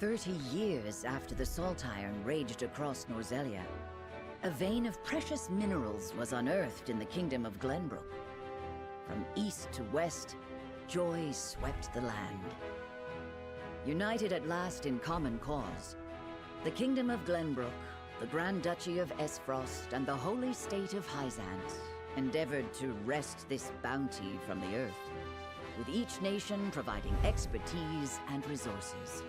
30 years after the Salt Iron raged across Norzelia, a vein of precious minerals was unearthed in the kingdom of Glenbrook. From east to west, joy swept the land. United at last in common cause, the kingdom of Glenbrook, the Grand Duchy of Esfrost, and the holy state of Hyzant endeavored to wrest this bounty from the earth, with each nation providing expertise and resources.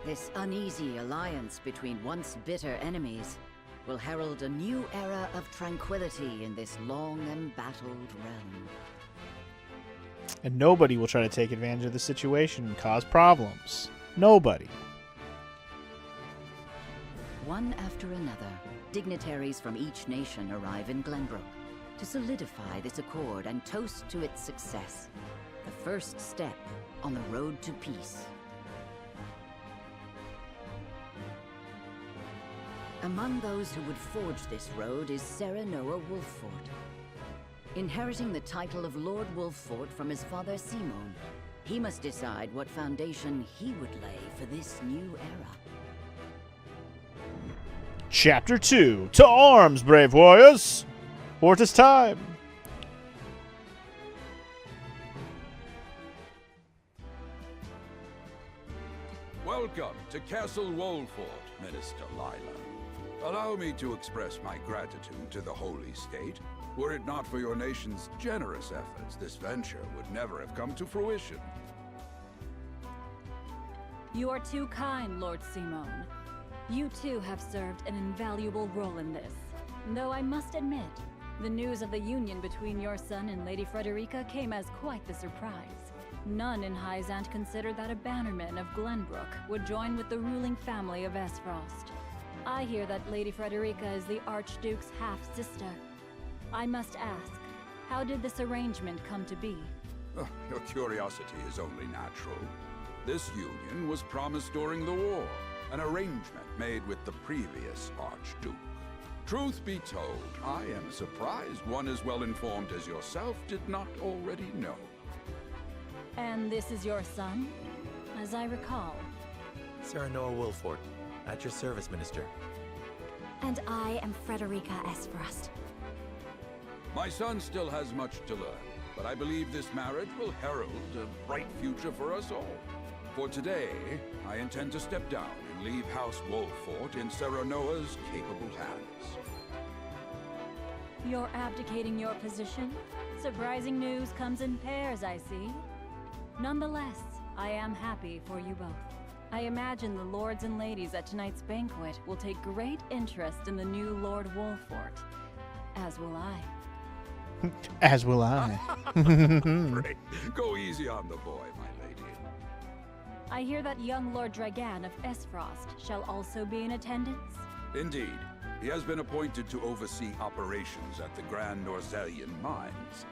This uneasy alliance between once bitter enemies will herald a new era of tranquility in this long embattled realm. And nobody will try to take advantage of the situation and cause problems. Nobody. One after another, dignitaries from each nation arrive in Glenbrook to solidify this accord and toast to its success, the first step on the road to peace. Among those who would forge this road is Serenoa Wolffort. Inheriting the title of Lord Wolffort from his father Simon, he must decide what foundation he would lay for this new era. Chapter 2. To arms, brave warriors! For it is time. Welcome to Castle Wolffort, Minister Lila. Allow me to express my gratitude to the Holy State. Were it not for your nation's generous efforts, this venture would never have come to fruition. You are too kind, Lord Simon. You too have served an invaluable role in this. Though I must admit, the news of the union between your son and Lady Frederica came as quite the surprise. None in Hyzant considered that a bannerman of Glenbrook would join with the ruling family of Esfrost. I hear that Lady Frederica is the Archduke's half-sister. I must ask, how did this arrangement come to be? Your curiosity is only natural. This union was promised during the war, an arrangement made with the previous Archduke. Truth be told, I am surprised one as well informed as yourself did not already know. And this is your son, as I recall. Serenoa Wolffort, at your service, Minister. And I am Frederica Esfrost. My son still has much to learn, but I believe this marriage will herald a bright future for us all. For today, I intend to step down and leave House Wolffort in Serenoa's capable hands. You're abdicating your position? Surprising news comes in pairs, I see. Nonetheless, I am happy for you both. I imagine the lords and ladies at tonight's banquet will take great interest in the new Lord Wolffort. As will I. As will I. Great. Go easy on the boy, my lady. I hear that young Lord Dragan of Esfrost shall also be in attendance. Indeed. He has been appointed to oversee operations at the Grand Norzelian mines.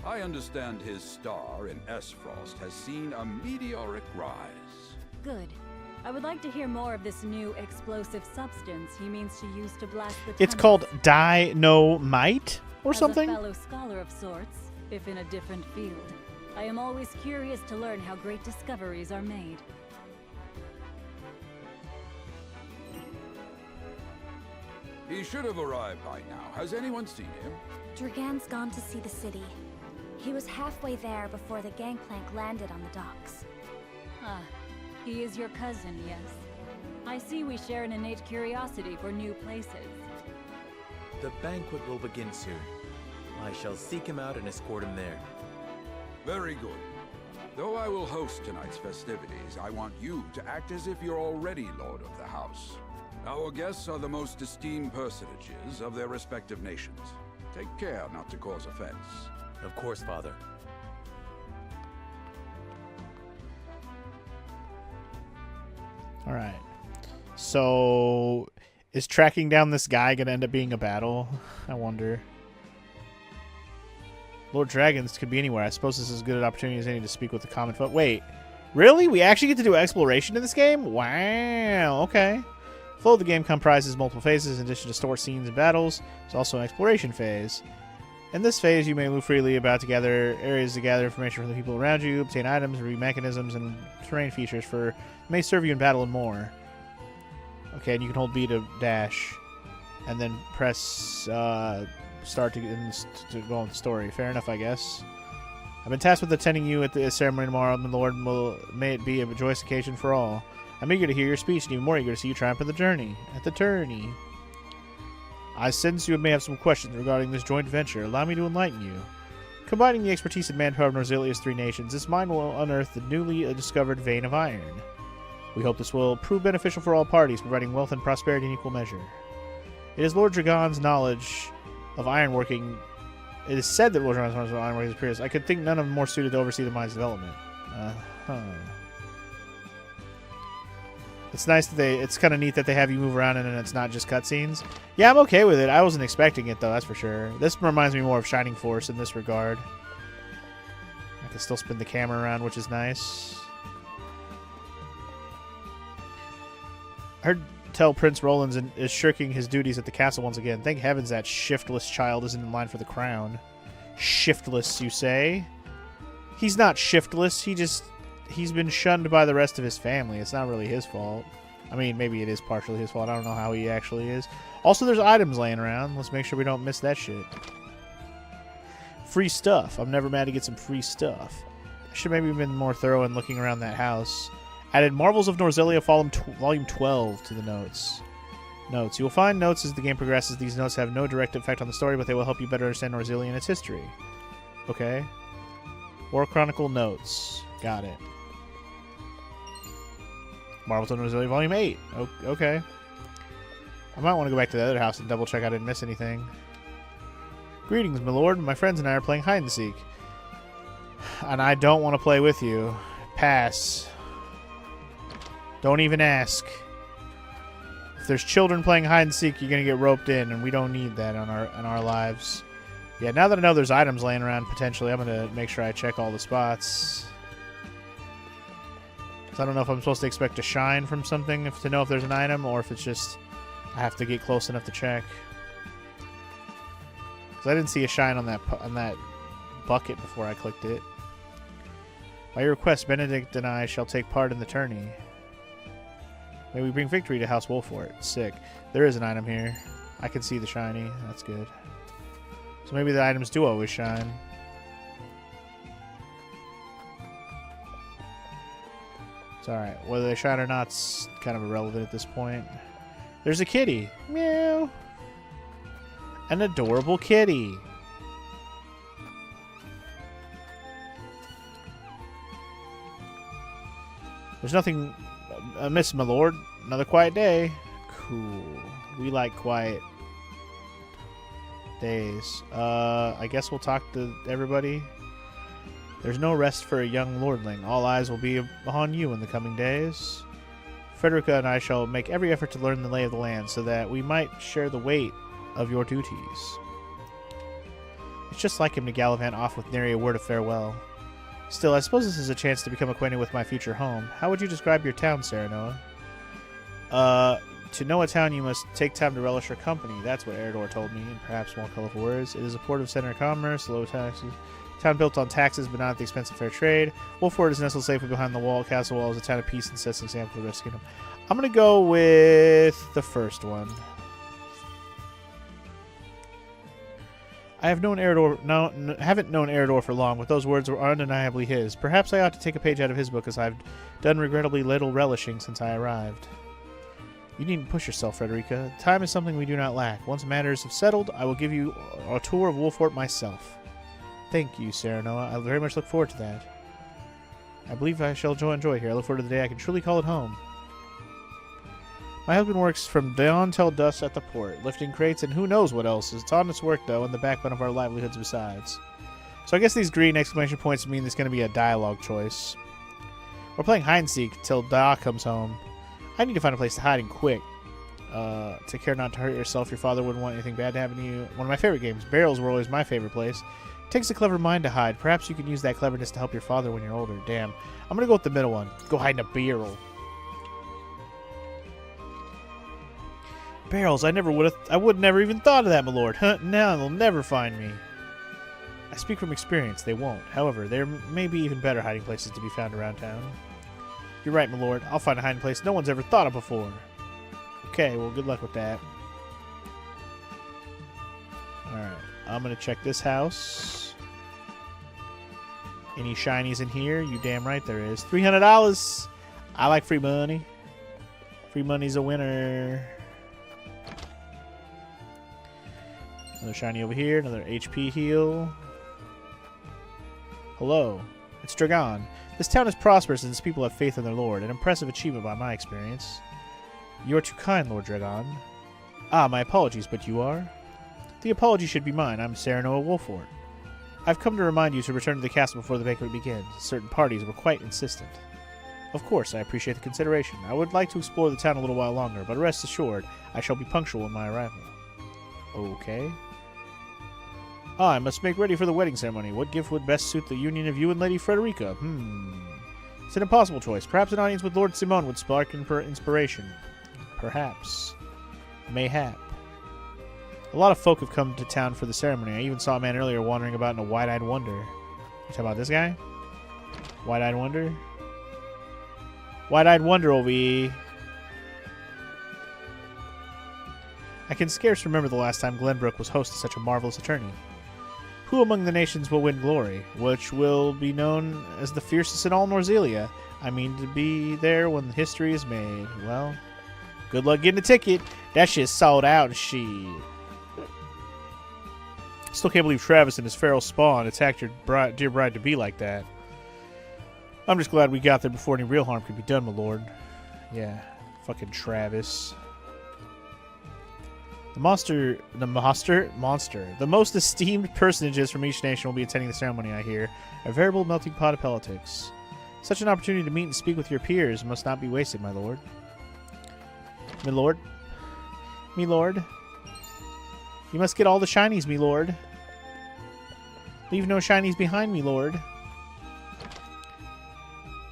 I understand his star in Esfrost has seen a meteoric rise. Good. I would like to hear more of this new explosive substance he means to use to blast the It's tunnels. called dynamite or something? As a fellow scholar of sorts, if in a different field, I am always curious to learn how great discoveries are made. He should have arrived by now. Has anyone seen him? Dragan's gone to see the city. He was halfway there before the gangplank landed on the docks. Ah, he is your cousin, yes. I see we share an innate curiosity for new places. The banquet will begin soon. I shall seek him out and escort him there. Very good. Though I will host tonight's festivities, I want you to act as if you're already Lord of the House. Our guests are the most esteemed personages of their respective nations. Take care not to cause offense. Of course, Father. All right. So, is tracking down this guy going to end up being a battle? I wonder. Lord Dragons could be anywhere. I suppose this is as good an opportunity as any to speak with the common folk. Wait, really? We actually get to do exploration in this game? Wow, okay. The flow of the game comprises multiple phases. In addition to story scenes and battles, there's also an exploration phase. In this phase, you may move freely about to gather areas to gather information from the people around you, obtain items, read mechanisms, and terrain features may serve you in battle and more. Okay, and you can hold B to dash, and then press start to go on the story. Fair enough, I guess. I've been tasked with attending you at the ceremony tomorrow, my lord. May it be a joyous occasion for all. I'm eager to hear your speech, and even more eager to see you triumph at the tourney. I sense you may have some questions regarding this joint venture. Allow me to enlighten you. Combining the expertise and manpower of Norzelia's 3 nations, this mine will unearth the newly discovered vein of iron. We hope this will prove beneficial for all parties, providing wealth and prosperity in equal measure. It is Lord Dragon's knowledge of ironworking. It is said that Lord Dragon's knowledge of ironworking is superior. I could think none of them more suited to oversee the mine's development. It's nice that it's kind of neat that they have you move around and it's not just cutscenes. Yeah, I'm okay with it. I wasn't expecting it though, that's for sure. This reminds me more of Shining Force in this regard. I can still spin the camera around, which is nice. I heard tell Prince Roland's is shirking his duties at the castle once again. Thank heavens that shiftless child isn't in line for the crown. Shiftless, you say? He's not shiftless. He's been shunned by the rest of his family. It's not really his fault. I mean, maybe it is partially his fault. I don't know how he actually is. Also, there's items laying around. Let's make sure we don't miss that shit. Free stuff. I'm never mad to get some free stuff. I should maybe have been more thorough in looking around that house. Added Marvels of Norzelia Volume 12 to the notes. Notes. You will find notes as the game progresses. These notes have no direct effect on the story, but they will help you better understand Norzelia and its history. Okay. War Chronicle notes. Got it. Marvels of Norzelia Volume 8. Okay. I might want to go back to the other house and double check I didn't miss anything. Greetings, my lord. My friends and I are playing hide and seek. And I don't want to play with you. Pass. Don't even ask. If there's children playing hide and seek, you're gonna get roped in, and we don't need that on our lives. Yeah, now that I know there's items laying around potentially, I'm gonna make sure I check all the spots. So I don't know if I'm supposed to expect a shine from something to know if there's an item, or if it's just I have to get close enough to check. Because I didn't see a shine on that bucket before I clicked it. By your request, Benedict and I shall take part in the tourney. May we bring victory to House Wolfort. Sick. There is an item here. I can see the shiny. That's good. So maybe the items do always shine. It's alright. Whether they shine or not's kind of irrelevant at this point. There's a kitty. Meow. An adorable kitty. There's nothing amiss, my lord. Another quiet day. Cool. We like quiet days. I guess we'll talk to everybody. There's no rest for a young lordling. All eyes will be upon you in the coming days. Frederica and I shall make every effort to learn the lay of the land so that we might share the weight of your duties. It's just like him to gallivant off with nary a word of farewell. Still, I suppose this is a chance to become acquainted with my future home. How would you describe your town, Serenoa? To know a town, you must take time to relish her company. That's what Eredor told me, in perhaps more colorful words. It is a port of center of commerce, low taxes. Town built on taxes, but not at the expense of fair trade. Wolfort is nestled safely behind the wall. Castle Wall is a town of peace and sets an example for the rest of the kingdom. I'm going to go with the first one. I have known Eredor, haven't known Eredor for long, but those words were undeniably his. Perhaps I ought to take a page out of his book, as I've done regrettably little relishing since I arrived. You needn't push yourself, Frederica. Time is something we do not lack. Once matters have settled, I will give you a tour of Wolfort myself. Thank you, Serenoa. I very much look forward to that. I believe I shall enjoy here. I look forward to the day I can truly call it home. My husband works from dawn till dusk at the port, lifting crates and who knows what else. It's honest work, though, and the backbone of our livelihoods besides. So I guess these green exclamation points mean there's going to be a dialogue choice. We're playing hide and seek till Da comes home. I need to find a place to hide and quick. Take care not to hurt yourself. Your father wouldn't want anything bad to happen to you. One of my favorite games. Barrels were always my favorite place. It takes a clever mind to hide. Perhaps you can use that cleverness to help your father when you're older. Damn. I'm going to go with the middle one. Go hide in a barrel. Barrels, I would never even thought of that, my lord. Huh? Now they'll never find me. I speak from experience, they won't. However, there may be even better hiding places to be found around town. You're right, my lord. I'll find a hiding place no one's ever thought of before. Okay, well, good luck with that. Alright, I'm gonna check this house. Any shinies in here? You damn right there is. $300! I like free money. Free money's a winner. Another shiny over here. Another HP heal. Hello. It's Dragon. This town is prosperous and its people have faith in their lord. An impressive achievement by my experience. You are too kind, Lord Dragon. Ah, my apologies, but you are? The apology should be mine. I'm Serenoa Wolfort. I've come to remind you to return to the castle before the banquet begins. Certain parties were quite insistent. Of course, I appreciate the consideration. I would like to explore the town a little while longer, but rest assured, I shall be punctual in my arrival. Okay. Ah, I must make ready for the wedding ceremony. What gift would best suit the union of you and Lady Frederica? It's an impossible choice. Perhaps an audience with Lord Simon would spark inspiration. Perhaps. Mayhap. A lot of folk have come to town for the ceremony. I even saw a man earlier wandering about in a wide-eyed wonder. You talking about this guy? Wide-eyed wonder? Wide-eyed wonder over here. I can scarce remember the last time Glenbrook was host to such a marvelous attorney. Who among the nations will win glory, which will be known as the fiercest in all Norzelia? I mean to be there when history is made. Well, good luck getting a ticket. That shit's sold out and shit. Still can't believe Travis and his feral spawn attacked your dear bride-to-be like that. I'm just glad we got there before any real harm could be done, my lord. Yeah, fucking Travis. The most esteemed personages from each nation will be attending the ceremony, I hear. A veritable melting pot of politics. Such an opportunity to meet and speak with your peers must not be wasted, my lord. My lord? Me lord? You must get all the shinies, me lord. Leave no shinies behind, me lord.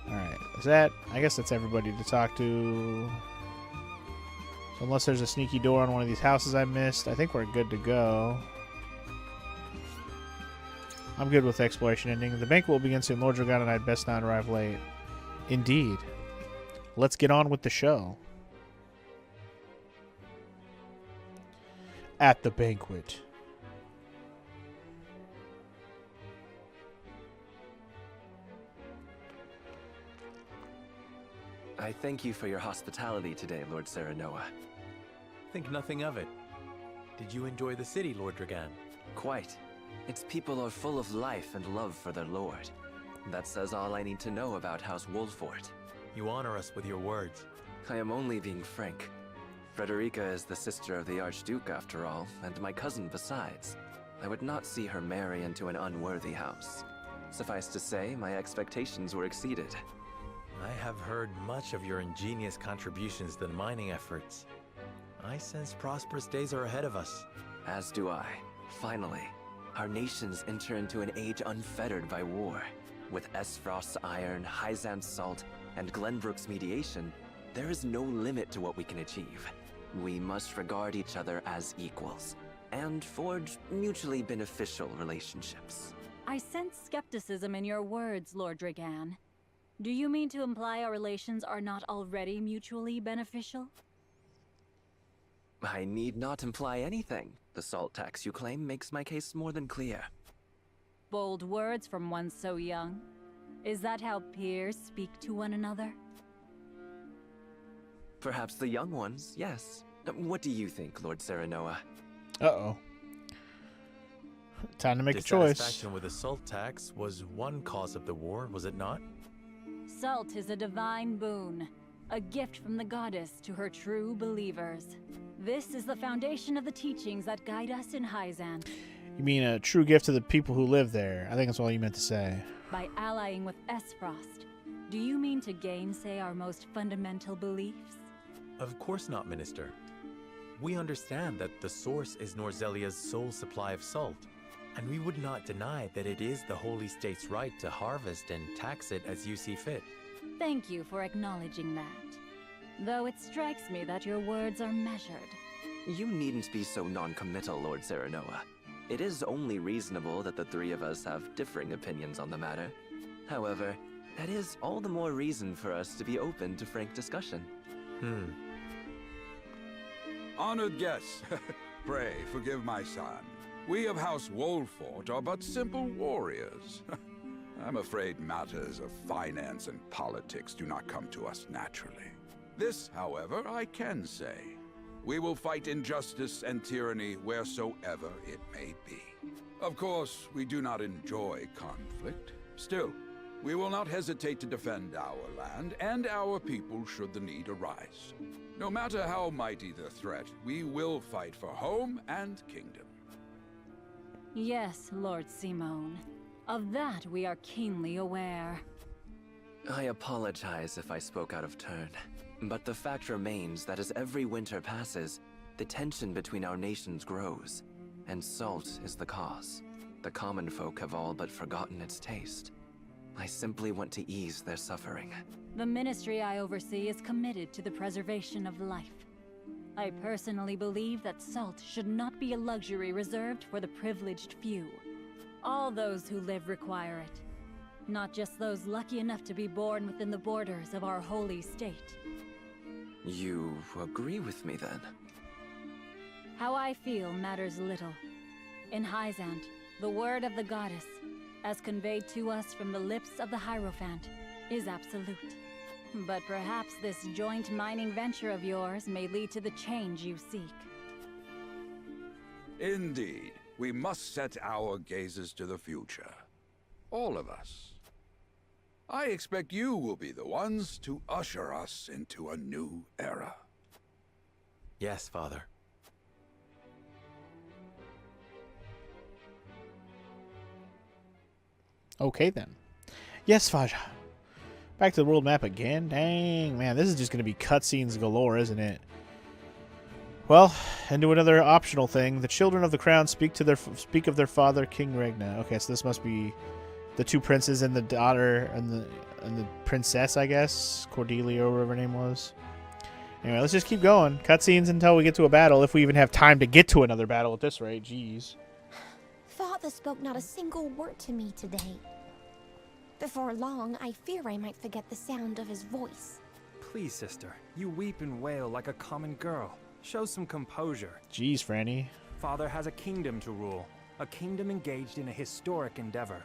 Alright, is that... I guess that's everybody to talk to. So unless there's a sneaky door on one of these houses I missed, I think we're good to go. I'm good with exploration ending. The banquet will begin soon. Lord Dragon and I'd best not arrive late. Indeed. Let's get on with the show. At the banquet. I thank you for your hospitality today, Lord Serenoa. Think nothing of it. Did you enjoy the city, Lord Dragan? Quite. Its people are full of life and love for their lord. That says all I need to know about House Wolfort. You honor us with your words. I am only being frank. Frederica is the sister of the Archduke, after all, and my cousin besides. I would not see her marry into an unworthy house. Suffice to say, my expectations were exceeded. I have heard much of your ingenious contributions to the mining efforts. I sense prosperous days are ahead of us. As do I. Finally, our nations enter into an age unfettered by war. With Esfrost's iron, Hyzan's salt, and Glenbrook's mediation, there is no limit to what we can achieve. We must regard each other as equals, and forge mutually beneficial relationships. I sense skepticism in your words, Lord Dragan. Do you mean to imply our relations are not already mutually beneficial? I need not imply anything. The salt tax you claim makes my case more than clear. Bold words from one so young. Is that how peers speak to one another? Perhaps the young ones, yes. What do you think, Lord Serenoa? Uh-oh. Time to make a choice. Dissatisfaction with the salt tax was one cause of the war, was it not? Salt is a divine boon, a gift from the goddess to her true believers. This is the foundation of the teachings that guide us in Hyzan. You mean a true gift to the people who live there. I think that's all you meant to say. By allying with Esfrost, do you mean to gainsay our most fundamental beliefs? Of course not, Minister. We understand that the source is Norzelia's sole supply of salt, and we would not deny that it is the Holy State's right to harvest and tax it as you see fit. Thank you for acknowledging that. Though it strikes me that your words are measured. You needn't be so non-committal, Lord Serenoa. it is only reasonable that the three of us have differing opinions on the matter. However, that is all the more reason for us to be open to frank discussion. Honored guests, pray forgive my son. We of House Wolfort are but simple warriors. I'm afraid matters of finance and politics do not come to us naturally. This, however, I can say. We will fight injustice and tyranny wheresoever it may be. Of course, we do not enjoy conflict. Still, we will not hesitate to defend our land and our people should the need arise. No matter how mighty the threat, we will fight for home and kingdom. Yes, Lord Simone. Of that we are keenly aware. I apologize if I spoke out of turn, but the fact remains that as every winter passes, the tension between our nations grows, and salt is the cause. The common folk have all but forgotten its taste. I simply want to ease their suffering. The ministry I oversee is committed to the preservation of life. I personally believe that salt should not be a luxury reserved for the privileged few. All those who live require it, not just those lucky enough to be born within the borders of our holy state. You agree with me then? How I feel matters little. In Hyzant, the word of the goddess, as conveyed to us from the lips of the Hierophant, is absolute. But perhaps this joint mining venture of yours may lead to the change you seek. Indeed, we must set our gazes to the future. All of us. I expect you will be the ones to usher us into a new era. Yes, Father. Okay then. Yes, Faja. Back to the world map again. Dang, man, this is just going to be cutscenes galore, isn't it? Well, into another optional thing. The children of the crown speak of their father, King Regna. Okay, so this must be the two princes and the daughter and the princess, I guess, Cordelia or whatever her name was. Anyway, let's just keep going. Cutscenes until we get to a battle, if we even have time to get to another battle at this rate. Jeez. Father spoke not a single word to me today. Before long, I fear I might forget the sound of his voice. Please, sister, you weep and wail like a common girl. Show some composure. Jeez, Franny. Father has a kingdom to rule, a kingdom engaged in a historic endeavor.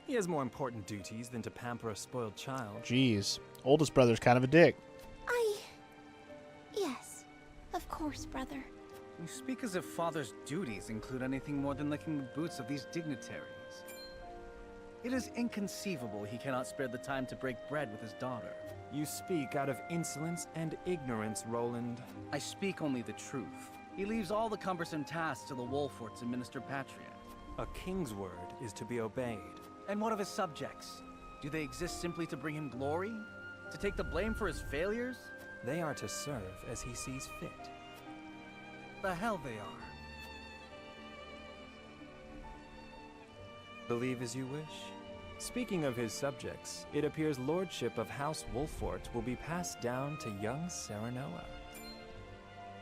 He has more important duties than to pamper a spoiled child. Jeez. Oldest brother's kind of a dick. Yes, of course, brother. You speak as if Father's duties include anything more than licking the boots of these dignitaries. It is inconceivable he cannot spare the time to break bread with his daughter. You speak out of insolence and ignorance, Roland. I speak only the truth. He leaves all the cumbersome tasks to the Wolforts and Minister Patria. A king's word is to be obeyed. And what of his subjects? Do they exist simply to bring him glory? To take the blame for his failures? They are to serve as he sees fit. The hell they are. Believe as you wish. Speaking of his subjects, it appears lordship of House Wolfort will be passed down to young Serenoa.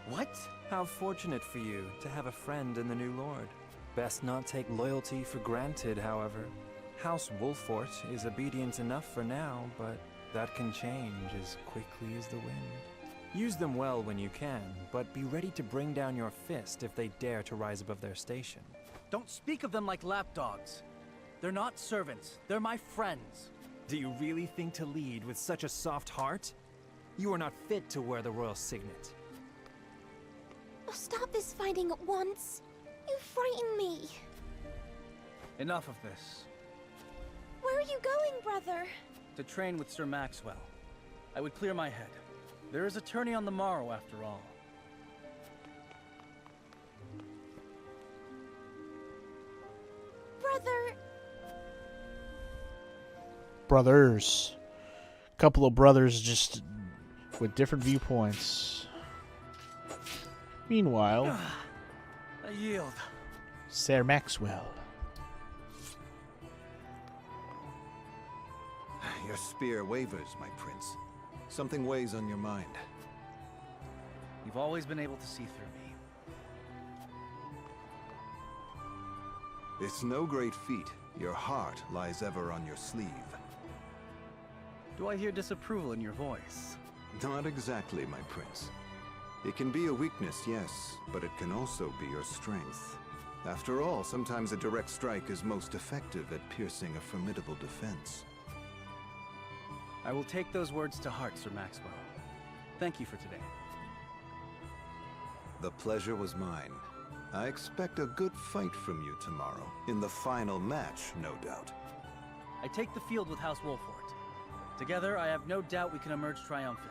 What? How fortunate for you to have a friend in the new lord. Best not take loyalty for granted, however. House Wolfort is obedient enough for now, but that can change as quickly as the wind. Use them well when you can, but be ready to bring down your fist if they dare to rise above their station. Don't speak of them like lapdogs. They're not servants. They're my friends. Do you really think to lead with such a soft heart? You are not fit to wear the royal signet. Oh, stop this fighting at once. You frighten me. Enough of this. Where are you going, brother? To train with Sir Maxwell. I would clear my head. There is a tourney on the morrow, after all. Brother. Brothers. Couple of brothers just with different viewpoints. Meanwhile, I yield. Sir Maxwell. Your spear wavers, my prince. Something weighs on your mind. You've always been able to see through me. It's no great feat. Your heart lies ever on your sleeve. Do I hear disapproval in your voice? Not exactly, my prince. It can be a weakness, yes, but it can also be your strength. After all, sometimes a direct strike is most effective at piercing a formidable defense. I will take those words to heart, Sir Maxwell. Thank you for today. The pleasure was mine. I expect a good fight from you tomorrow. In the final match, no doubt. I take the field with House Wolfort. Together, I have no doubt we can emerge triumphant.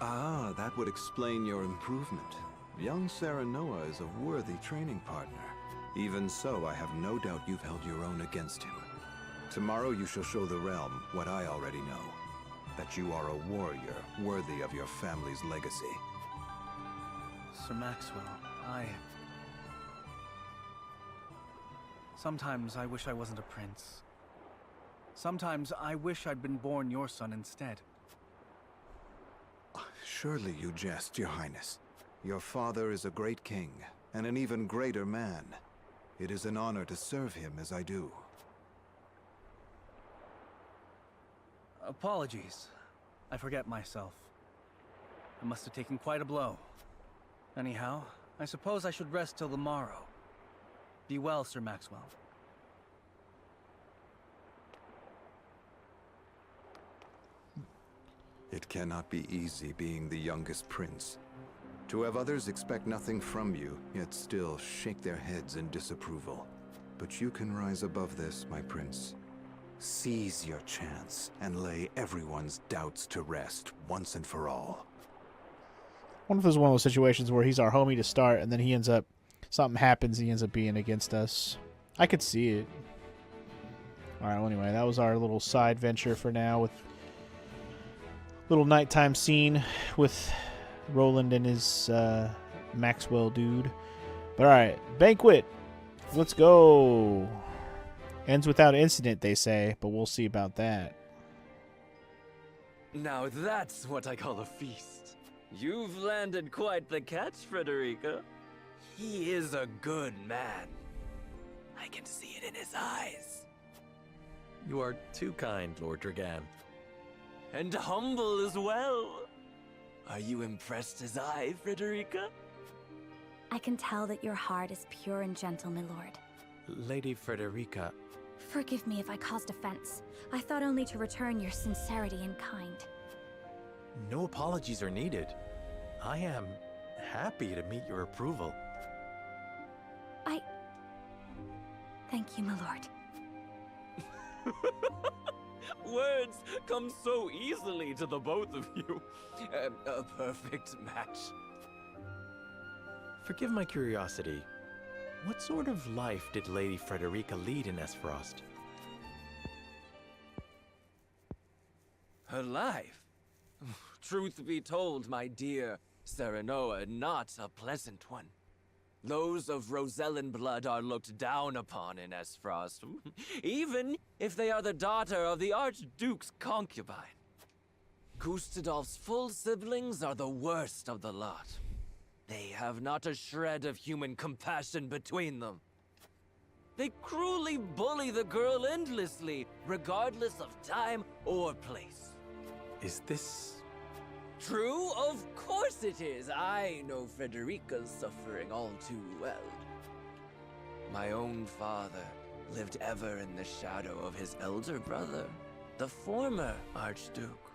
Ah, that would explain your improvement. Young Serenoa is a worthy training partner. Even so, I have no doubt you've held your own against him. Tomorrow you shall show the realm what I already know. That you are a warrior worthy of your family's legacy. Sir Maxwell, Sometimes I wish I wasn't a prince. Sometimes I wish I'd been born your son instead. Surely you jest, Your Highness. Your father is a great king, and an even greater man. It is an honor to serve him as I do. Apologies. I forget myself. I must have taken quite a blow. Anyhow, I suppose I should rest till the morrow. Be well, Sir Maxwell. It cannot be easy being the youngest prince. To have others expect nothing from you, yet still shake their heads in disapproval. But you can rise above this, my prince. Seize your chance and lay everyone's doubts to rest once and for all. I wonder if there's one of those situations where he's our homie to start, and then he ends up, something happens, and he ends up being against us. I could see it. Alright, well anyway, that was our little side venture for now with little nighttime scene with Roland and his Maxwell dude. But alright, banquet. Let's go. Ends without incident, they say, but we'll see about that. Now that's what I call a feast. You've landed quite the catch, Frederica. He is a good man. I can see it in his eyes. You are too kind, Lord Dragan. And humble as well. Are you impressed as I, Frederica? I can tell that your heart is pure and gentle, my lord. Lady Frederica. Forgive me if I caused offense. I thought only to return your sincerity and kind. No apologies are needed. I am happy to meet your approval. Thank you, my lord. Words come so easily to the both of you. A perfect match. Forgive my curiosity. What sort of life did Lady Frederica lead in Esfrost? Her life? Truth be told, my dear Serenoa, not a pleasant one. Those of Rosellan blood are looked down upon in Esfrost, even if they are the daughter of the Archduke's concubine. Gustadolf's full siblings are the worst of the lot. They have not a shred of human compassion between them. They cruelly bully the girl endlessly, regardless of time or place. Is this... True? Of course it is. I know Frederica's suffering all too well. My own father lived ever in the shadow of his elder brother, the former Archduke.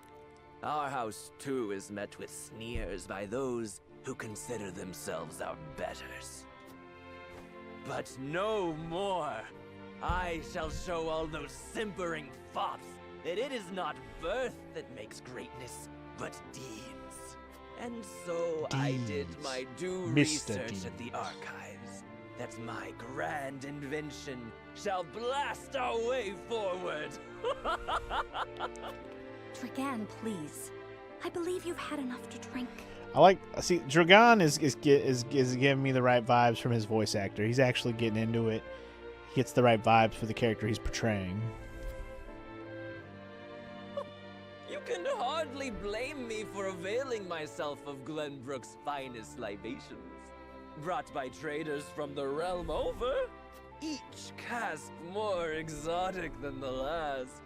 Our house, too, is met with sneers by those who consider themselves our betters. But no more! I shall show all those simpering fops that it is not birth that makes greatness, but deeds. And so I did my due research at the archives, that my grand invention shall blast our way forward. Dragan, please. I believe you've had enough to drink. See, Dragan is giving me the right vibes from his voice actor. He's actually getting into it. He gets the right vibes for the character he's portraying. You can hardly blame me for availing myself of Glenbrook's finest libations, brought by traders from the realm over. each caste more exotic than the last.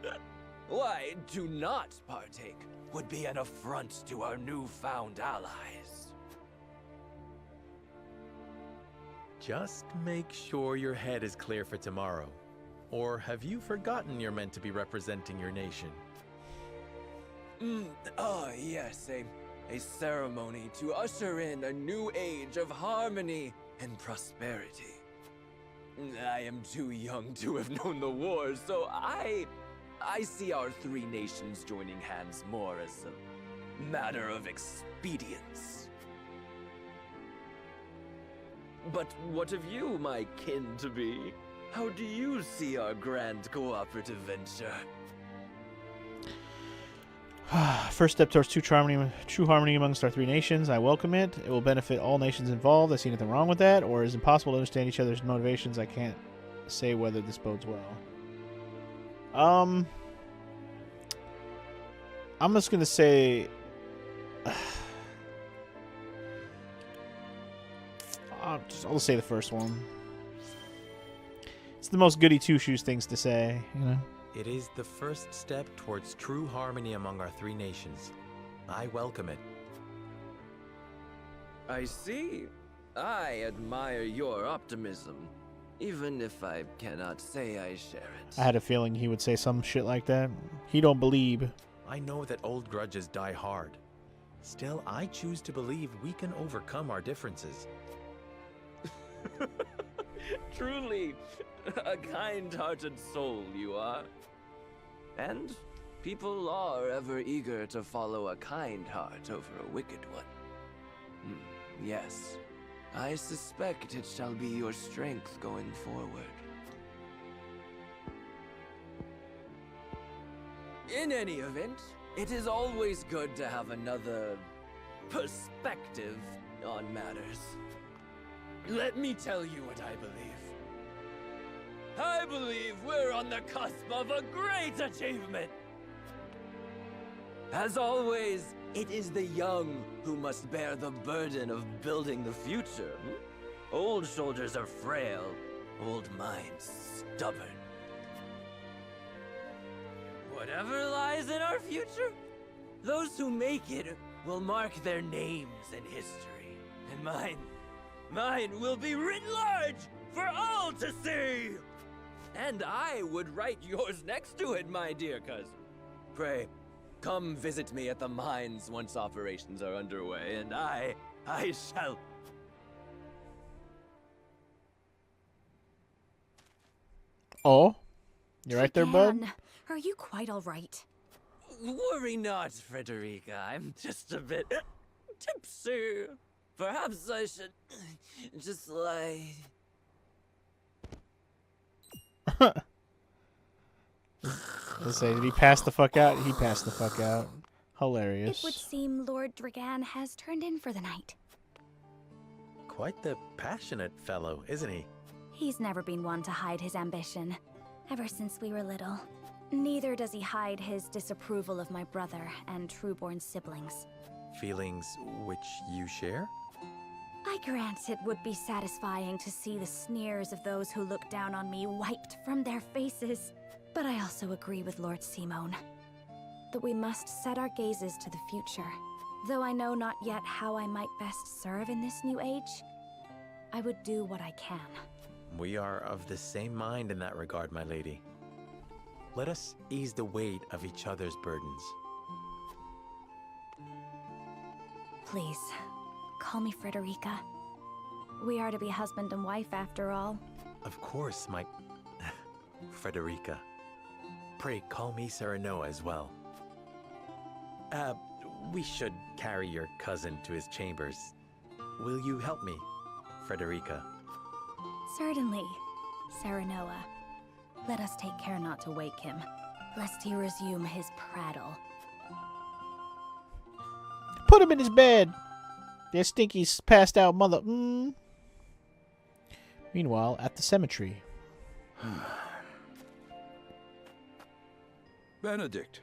Why, to not partake would be an affront to our newfound allies. Just make sure your head is clear for tomorrow. Or have you forgotten you're meant to be representing your nation? Yes, a ceremony to usher in a new age of harmony and prosperity. I am too young to have known the wars, so I see our three nations joining hands more as a matter of expedience. But what of you, my kin-to-be? How do you see our grand cooperative venture? First step towards true harmony amongst our three nations. I welcome it. It will benefit all nations involved. I see nothing wrong with that, or is it impossible to understand each other's motivations? I can't say whether this bodes well. I'm just gonna say, I'll say the first one. It's the most goody two-shoes things to say, you know. It is the first step towards true harmony among our three nations. I welcome it. I see. I admire your optimism, even if I cannot say I share it. I had a feeling he would say some shit like that. He don't believe. I know that old grudges die hard. Still, I choose to believe we can overcome our differences. Truly, a kind-hearted soul you are. And people are ever eager to follow a kind heart over a wicked one. Yes, I suspect it shall be your strength going forward. In any event, it is always good to have another perspective on matters. Let me tell you what I believe. I believe we're on the cusp of a great achievement. As always, it is the young who must bear the burden of building the future. Old shoulders are frail, old minds stubborn. Whatever lies in our future, those who make it will mark their names in history. And mine will be written large for all to see! And I would write yours next to it, my dear cousin. Pray, come visit me at the mines once operations are underway, and I shall... Oh? You right there, bud? Are you quite all right? Worry not, Frederica. I'm just a bit tipsy. Perhaps I should just lie... Let's say, did he pass the fuck out? He passed the fuck out. Hilarious. It would seem Lord Dragan has turned in for the night. Quite the passionate fellow, isn't he? He's never been one to hide his ambition, ever since we were little. Neither does he hide his disapproval of my brother and true-born siblings. Feelings which you share? I grant it would be satisfying to see the sneers of those who look down on me wiped from their faces. But I also agree with Lord Simone that we must set our gazes to the future. Though I know not yet how I might best serve in this new age, I would do what I can. We are of the same mind in that regard, my lady. Let us ease the weight of each other's burdens. Please, call me Frederica. We are to be husband and wife after all. Of course, my... Frederica. Pray call me Serenoa as well. We should carry your cousin to his chambers. Will you help me, Frederica? Certainly, Serenoa. Let us take care not to wake him, lest he resume his prattle. Put him in his bed! That stinky's passed out mother... Meanwhile, at the cemetery. Benedict.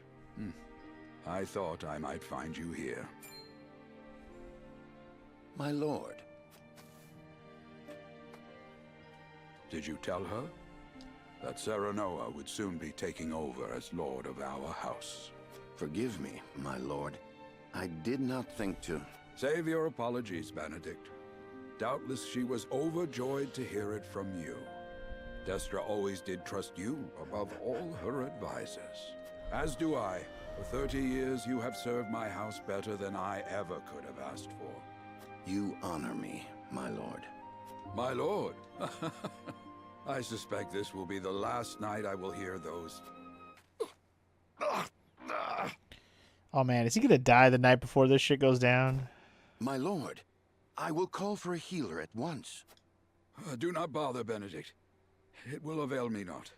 I thought I might find you here. My lord. Did you tell her that Serenoa would soon be taking over as Lord of our house? Forgive me, my lord. I did not think to... Save your apologies, Benedict. Doubtless she was overjoyed to hear it from you. Destra always did trust you above all her advisors. As do I. For 30 years you have served my house better than I ever could have asked for. You honor me, my lord. My lord? I suspect this will be the last night I will hear those... Oh man, is he gonna die the night before this shit goes down? My lord, I will call for a healer at once. Do not bother, Benedict. It will avail me not.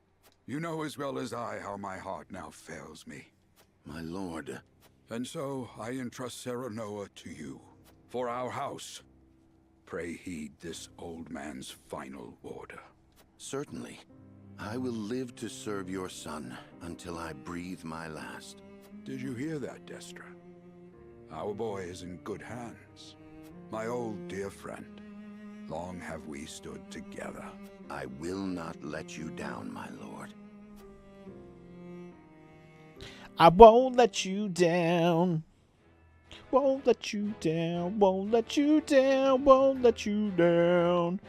You know as well as I how my heart now fails me. My lord. And so I entrust Serenoa to you. For our house. Pray heed this old man's final order. Certainly. I will live to serve your son until I breathe my last. Did you hear that, Destra? Our boy is in good hands. My old dear friend. Long have we stood together. I will not let you down, my lord. I won't let you down. Won't let you down. Won't let you down. Won't let you down.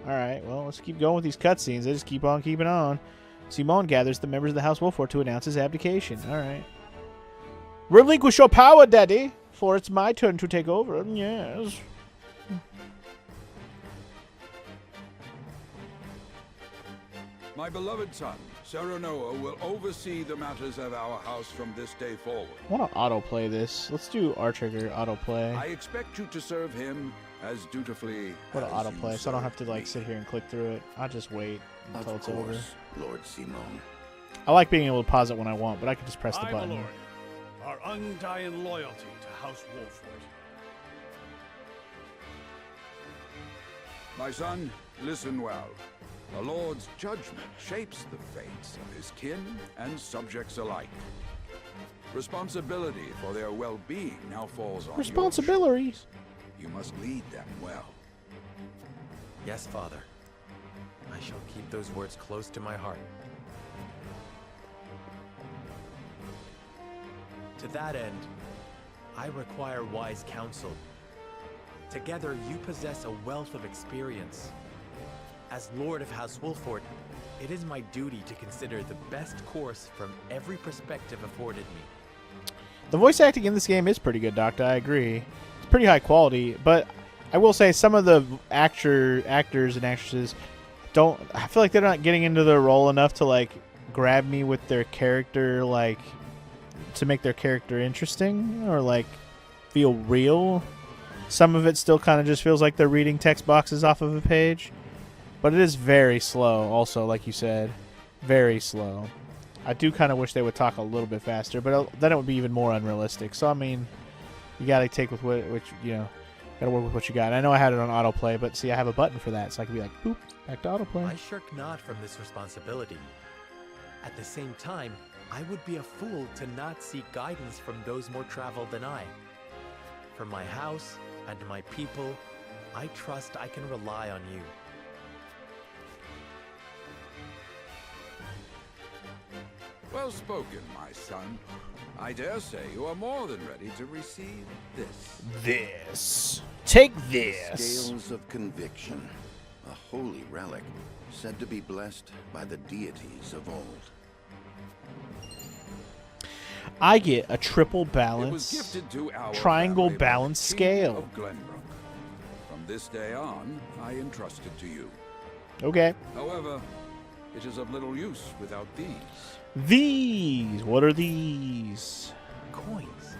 Alright, well, let's keep going with these cutscenes. They just keep on keeping on. Simone gathers the members of the House Wolford to announce his abdication. Alright. Relinquish your power, Daddy, for it's my turn to take over. Yes. My beloved son, Serenoa, will oversee the matters of our house from this day forward. I want to autoplay this. Let's do R-Trigger autoplay. I expect you to serve him as dutifully What an as autoplay, you so I don't have to served like me. sit here and click through it. I'll just wait until it's over. Lord Simone. I like being able to pause it when I want, but I can just press the I, button. my lord, our undying loyalty to House Wolford. My son, listen well. A lord's judgment shapes the fates of his kin and subjects alike. Responsibility for their well-being now falls on Responsibility. your shoulders. You must lead them well. Yes, Father. I shall keep those words close to my heart. To that end, I require wise counsel. Together, you possess a wealth of experience. As Lord of House Wolford, it is my duty to consider the best course from every perspective afforded me. The voice acting in this game is pretty good, Doctor. I agree. It's pretty high quality, but I will say some of the actors and actresses don't... I feel like they're not getting into their role enough to, like, grab me with their character, like, to make their character interesting or, like, feel real. Some of it still kind of just feels like they're reading text boxes off of a page. But it is very slow, also, like you said. Very slow. I do kind of wish they would talk a little bit faster, but then it would be even more unrealistic. So, I mean, you got to take with what you know, got to work with what you got. And I know I had it on autoplay, but see, I have a button for that, so I can be like, boop, back to autoplay. I shirk not from this responsibility. At the same time, I would be a fool to not seek guidance from those more traveled than I. For my house and my people, I trust I can rely on you. Well spoken, my son. I dare say you are more than ready to receive this. This. Take this. Scales of conviction. A holy relic, said to be blessed by the deities of old. I get a triple It was balance, gifted to our triangle family by the balance King scale. of Glenbrook. From this day on, I entrust it to you. Okay. However, it is of little use without these. These. What are these? Coins.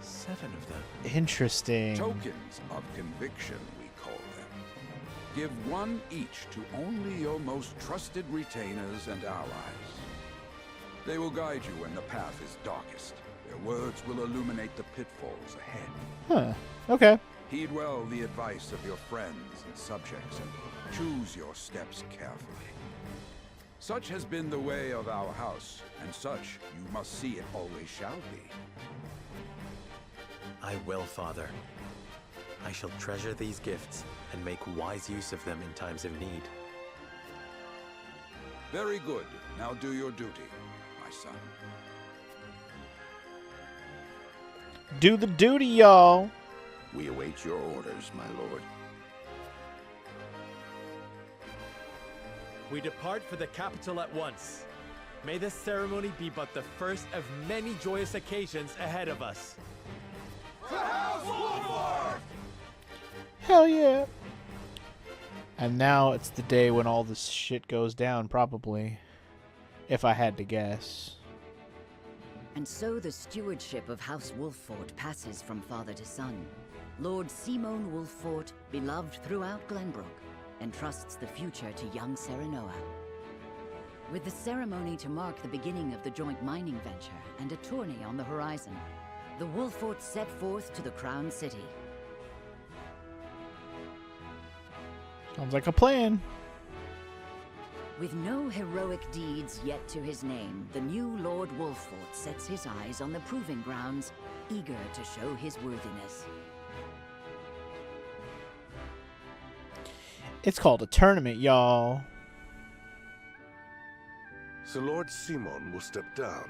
7 of them. Interesting. Tokens of conviction, we call them. Give one each to only your most trusted retainers and allies. They will guide you when the path is darkest. Their words will illuminate the pitfalls ahead. Huh. Okay. Heed well the advice of your friends and subjects, and choose your steps carefully. Such has been the way of our house, and such you must see it always shall be. I will, Father. I shall treasure these gifts and make wise use of them in times of need. Very good. Now do your duty, my son. Do the duty, y'all. We await your orders, my lord. We depart for the capital at once. May this ceremony be but the first of many joyous occasions ahead of us. Hell yeah. And now it's the day when all this shit goes down, probably. If I had to guess. And so the stewardship of House Wolffort passes from father to son. Lord Simon Wolffort, beloved throughout Glenbrook, entrusts the future to young Serenoa. With the ceremony to mark the beginning of the joint mining venture and a tourney on the horizon, the Wolffort set forth to the Crown City. Sounds like a plan. With no heroic deeds yet to his name, the new Lord Wolffort sets his eyes on the proving grounds, eager to show his worthiness. It's called a tournament, y'all. So Lord Simon will step down.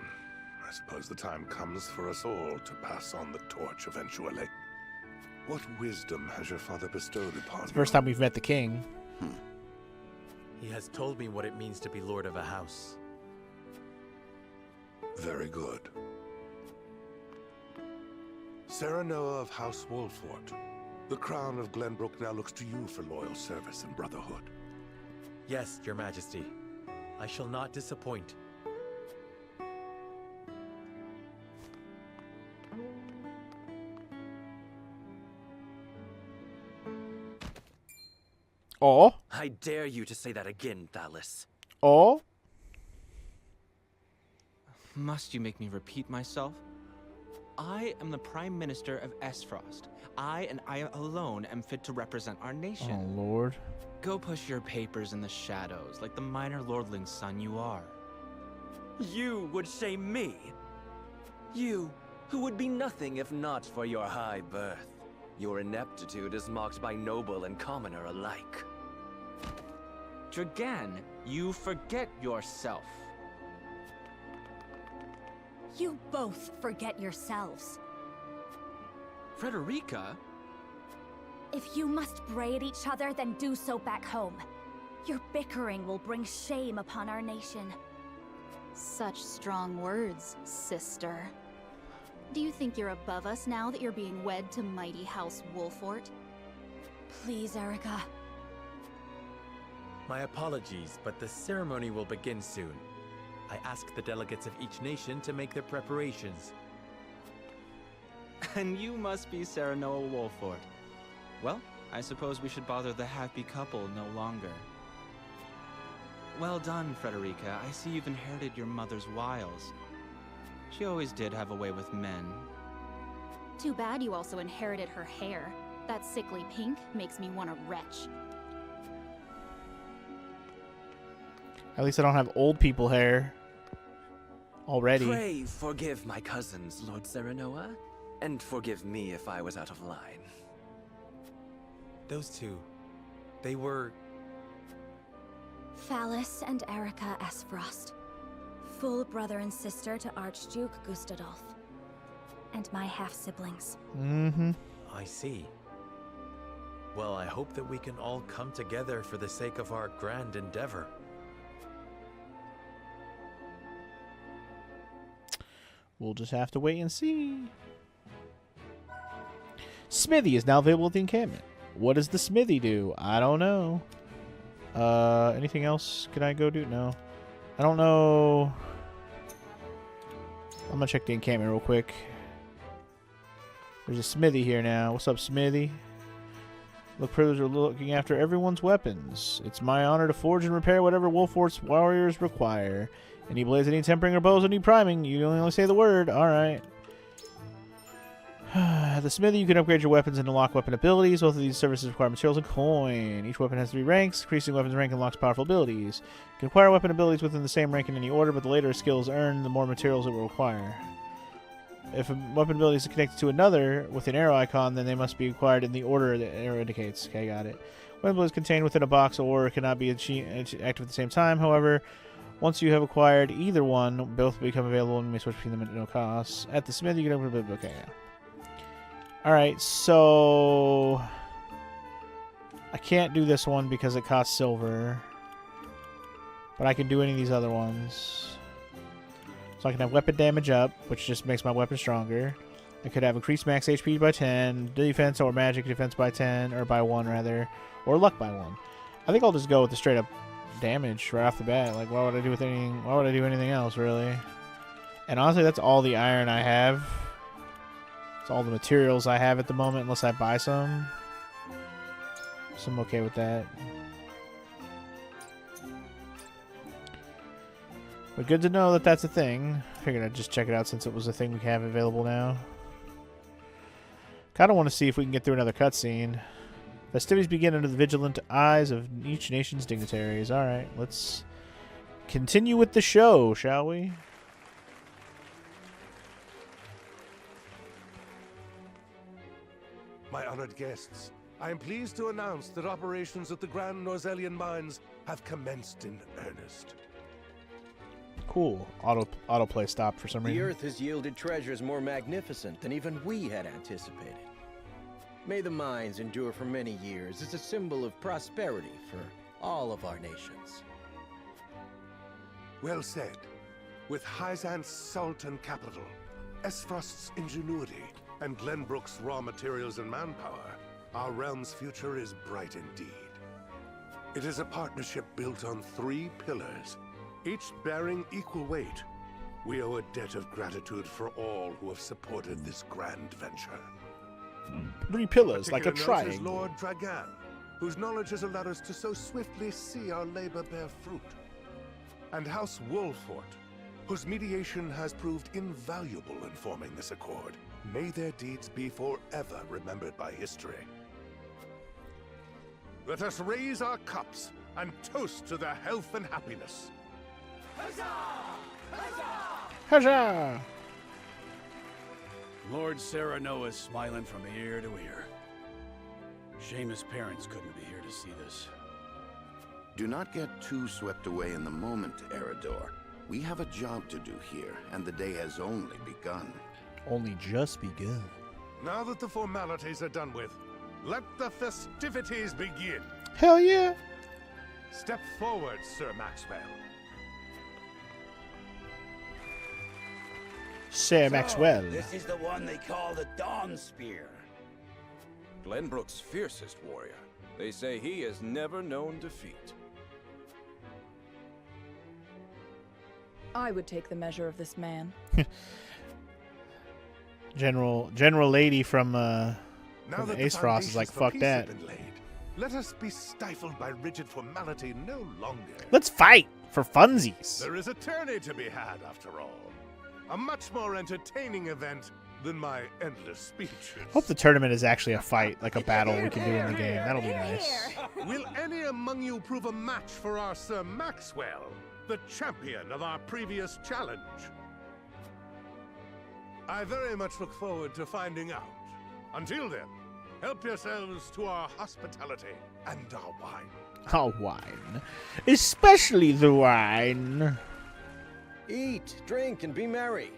I suppose the time comes for us all to pass on the torch eventually. What wisdom has your father bestowed upon It's the first time we've met the king. He has told me what it means to be lord of a house. Very good. Serenoa of House Wolffort, the crown of Glenbrook now looks to you for loyal service and brotherhood. Yes, your majesty. I shall not disappoint. Oh? I dare you to say that again, Thalis. Oh? Must you make me repeat myself? I am the Prime Minister of Esfrost. I and I alone am fit to represent our nation. Oh, Lord. Go push your papers in the shadows like the minor lordling's son you are. You would shame me. You, who would be nothing if not for your high birth. Your ineptitude is mocked by noble and commoner alike. Dragan, you forget yourself. You both forget yourselves. Frederica? If you must bray at each other, then do so back home. Your bickering will bring shame upon our nation. Such strong words, sister. Do you think you're above us now that you're being wed to mighty House Wolffort? Please, Erica. My apologies, but the ceremony will begin soon. I ask the delegates of each nation to make their preparations. And you must be Serenoa Wolffort. Well, I suppose we should bother the happy couple no longer. Well done, Frederica. I see you've inherited your mother's wiles. She always did have a way with men. Too bad you also inherited her hair. That sickly pink makes me want to retch. At least I don't have old people hair. Already. Pray forgive my cousins, Lord Serenoa, and forgive me if I was out of line. Those two, they were... Thalis and Erica Esfrost. Full brother and sister to Archduke Gustadolf. And my half-siblings. Mm-hmm. I see. Well, I hope that we can all come together for the sake of our grand endeavor. We'll just have to wait and see. Smithy is now available at the encampment. What does the smithy do? I don't know. Anything else can I go do? No. I don't know. I'm gonna check the encampment real quick. There's a smithy here now. What's up, smithy? Look, privileged are looking after everyone's weapons. It's my honor to forge and repair whatever Wolffort's warriors require. Any blades that need tempering or bows that need priming, you only say the word. Alright. The smithy, you can upgrade your weapons and unlock weapon abilities. Both of these services require materials and coin. Each weapon has 3 ranks. Increasing weapons rank unlocks powerful abilities. You can acquire weapon abilities within the same rank in any order, but the later a skill is earned, the more materials it will require. If a weapon ability is connected to another with an arrow icon, then they must be acquired in the order the arrow indicates. Okay, got it. Weapon abilities contained within a box or cannot be active at the same time. However, Once you have acquired either one, both become available and you may switch between them at no cost. At the smith, you can open a okay, yeah. Alright, so I can't do this one because it costs silver. But I can do any of these other ones. So I can have weapon damage up, which just makes my weapon stronger. I could have increased max HP by 10, defense or magic defense by 10, or by 1 rather, or luck by 1. I think I'll just go with the straight up damage right off the bat. Like, why would I do anything else, really? And honestly, that's all the iron I have. It's all the materials I have at the moment, unless I buy some. So I'm okay with that. But good to know that that's a thing. Figured I'd just check it out since it was a thing we have available now. Kind of want to see if we can get through another cutscene. Festivities begin under the vigilant eyes of each nation's dignitaries. Alright, let's continue with the show, shall we? My honored guests, I am pleased to announce that operations at the Grand Norzelian mines have commenced in earnest. Cool. Autoplay stopped for some The reason. Earth has yielded treasures more magnificent than even we had anticipated. May the mines endure for many years as a symbol of prosperity for all of our nations. Well said. With Hyzant's salt and capital, Esfrost's ingenuity, and Glenbrook's raw materials and manpower, our realm's future is bright indeed. It is a partnership built on 3 pillars, each bearing equal weight. We owe a debt of gratitude for all who have supported this grand venture. 3 pillars, like a Particular note is triangle. Lord Dragan, whose knowledge has allowed us to so swiftly see our labor bear fruit. And House Wolfort, whose mediation has proved invaluable in forming this accord. May their deeds be forever remembered by history. Let us raise our cups and toast to their health and happiness. Huzzah! Lord Serenoa is smiling from ear to ear. Shame his parents couldn't be here to see this. Do not get too swept away in the moment, Eridor. We have a job to do here, and the day has only begun. Only just begun. Now that the formalities are done with, let the festivities begin. Hell yeah! Step forward, Sir Maxwell. Sir Maxwell. This is the one they call the Dawn Spear. Glenbrook's fiercest warrior. They say he has never known defeat. I would take the measure of this man. General Lady from Ace Frost is like, fuck that. Let us be stifled by rigid formality no longer. Let's fight for funsies. There is a tourney to be had, after all. A much more entertaining event than my endless speeches. Hope the tournament is actually a fight, like a battle we can do in the game. That'll be nice. Will any among you prove a match for our Sir Maxwell, the champion of our previous challenge? I very much look forward to finding out. Until then, help yourselves to our hospitality and our wine. Our wine. Especially the wine. Eat, drink, and be merry.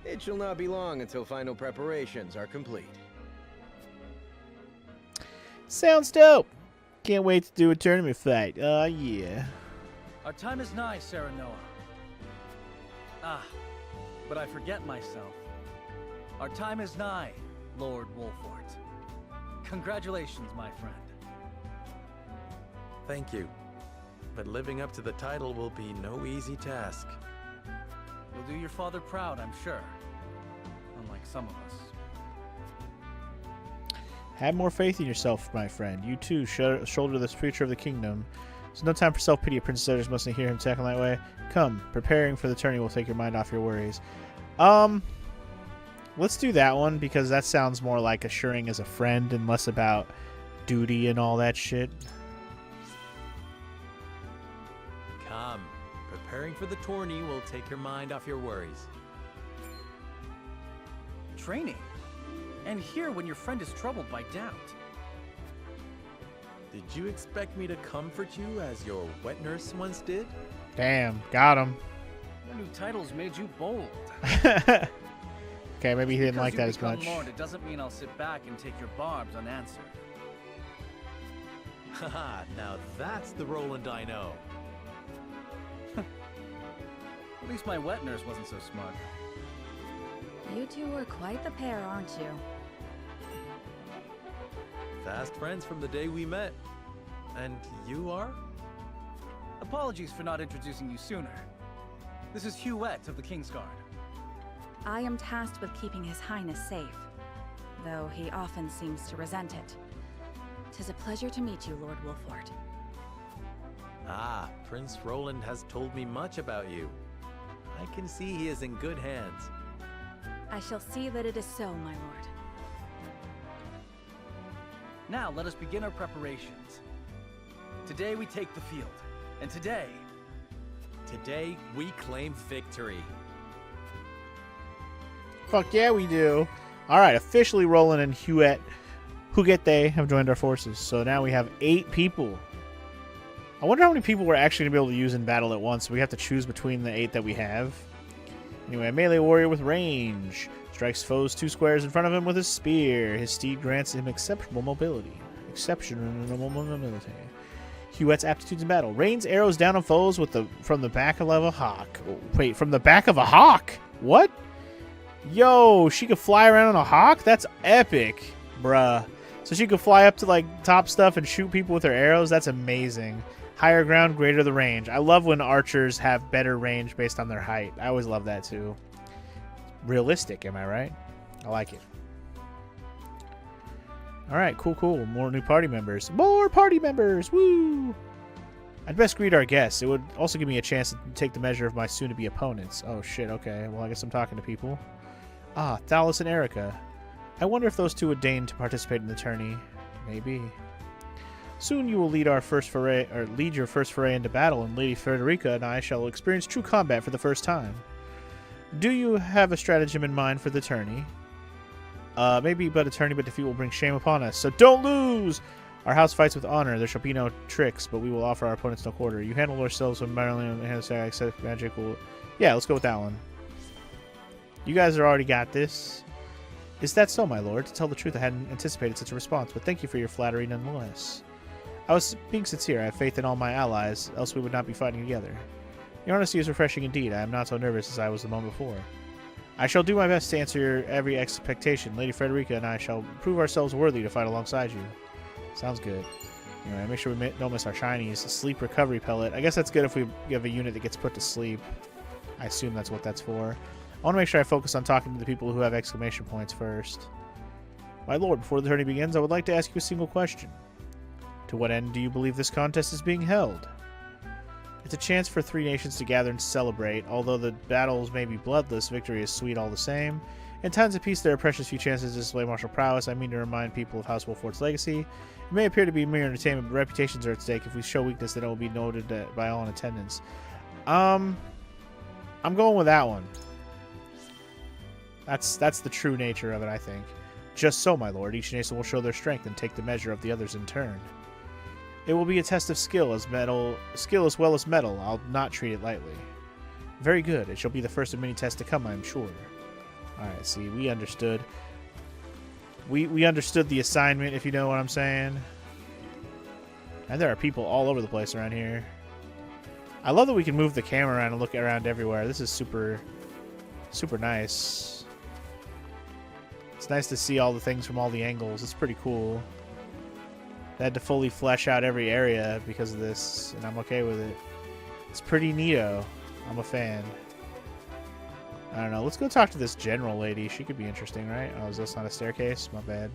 It shall not be long until final preparations are complete. Sounds dope. Can't wait to do a tournament fight. Yeah. Our time is nigh, Serenoa. Ah, but I forget myself. Our time is nigh, Lord Wolfort. Congratulations, my friend. Thank you. But living up to the title will be no easy task. You'll do your father proud, I'm sure. Unlike some of us. Have more faith in yourself, my friend. You too shoulder the future of the kingdom. There's no time for self-pity. Princess Editors mustn't hear him tackling that way. Come, preparing for the tourney will take your mind off your worries. Let's do that one, because that sounds more like assuring as a friend and less about duty and all that shit. Come, preparing for the tourney will take your mind off your worries. Training? And here when your friend is troubled by doubt. Did you expect me to comfort you as your wet nurse once did? Damn, got him. Your new titles made you bold. Okay, maybe he didn't like that as Because much. you become Lord, it doesn't mean I'll sit back and take your barbs unanswered. Haha, now that's the Roland I know. At least my wet nurse wasn't so smart. You two are quite the pair, aren't you? Fast friends from the day we met. And you are? Apologies for not introducing you sooner. This is Huette of the Kingsguard. I am tasked with keeping His Highness safe, though he often seems to resent it. 'Tis a pleasure to meet you, Lord Wolfort. Ah, Prince Roland has told me much about you. I can see he is in good hands. I shall see that it is so, my lord. Now let us begin our preparations. Today we take the field, and today we claim victory. Fuck yeah, we do. All right, officially Roland and Huguette have joined our forces. So now we have 8 people. I wonder how many people we're actually going to be able to use in battle at once. We have to choose between the 8 that we have. Anyway, a melee warrior with range. Strikes foes 2 squares in front of him with his spear. His steed grants him exceptional mobility. Huette's aptitudes in battle. Rains arrows down on foes from the back of a hawk. Wait, from the back of a hawk? What? Yo, she could fly around on a hawk? That's epic, bruh. So she could fly up to like top stuff and shoot people with her arrows? That's amazing. Higher ground, greater the range. I love when archers have better range based on their height. I always love that too. Realistic, am I right? I like it. Alright, cool. More new party members. More party members! Woo! I'd best greet our guests. It would also give me a chance to take the measure of my soon-to-be opponents. Oh shit, okay. Well, I guess I'm talking to people. Ah, Thalos and Erica. I wonder if those two would deign to participate in the tourney. Maybe. Soon you will lead your first foray into battle, and Lady Frederica and I shall experience true combat for the first time. Do you have a stratagem in mind for the tourney? Maybe but a tourney, but defeat will bring shame upon us. So don't lose! Our house fights with honor. There shall be no tricks, but we will offer our opponents no quarter. You handle yourselves when Marilyn and except magic will... Yeah, let's go with that one. You guys already got this. Is that so, my lord? To tell the truth, I hadn't anticipated such a response, but thank you for your flattery nonetheless. I was being sincere. I have faith in all my allies, else we would not be fighting together. Your honesty is refreshing indeed. I am not so nervous as I was the moment before. I shall do my best to answer your every expectation. Lady Frederica and I shall prove ourselves worthy to fight alongside you. Sounds good. Anyway, make sure we don't miss our shinies. Sleep recovery pellet. I guess that's good if we have a unit that gets put to sleep. I assume that's what that's for. I want to make sure I focus on talking to the people who have exclamation points first. My lord, before the tourney begins, I would like to ask you a single question. To what end do you believe this contest is being held? It's a chance for 3 nations to gather and celebrate. Although the battles may be bloodless, victory is sweet all the same. In times of peace, there are precious few chances to display martial prowess. I mean to remind people of House Wolfort's legacy. It may appear to be mere entertainment, but reputations are at stake. If we show weakness, then it will be noted by all in attendance. I'm going with that one. That's the true nature of it, I think. Just so, my lord, each nation will show their strength and take the measure of the others in turn. It will be a test of skill as well as metal. I'll not treat it lightly. Very good. It shall be the first of many tests to come, I am sure. Alright, see, we understood. We understood the assignment, if you know what I'm saying. And there are people all over the place around here. I love that we can move the camera around and look around everywhere. This is super nice. It's nice to see all the things from all the angles. It's pretty cool. They had to fully flesh out every area because of this, and I'm okay with it. It's pretty neato. I'm a fan. I don't know. Let's go talk to this general lady. She could be interesting, right? Oh, is this not a staircase? My bad.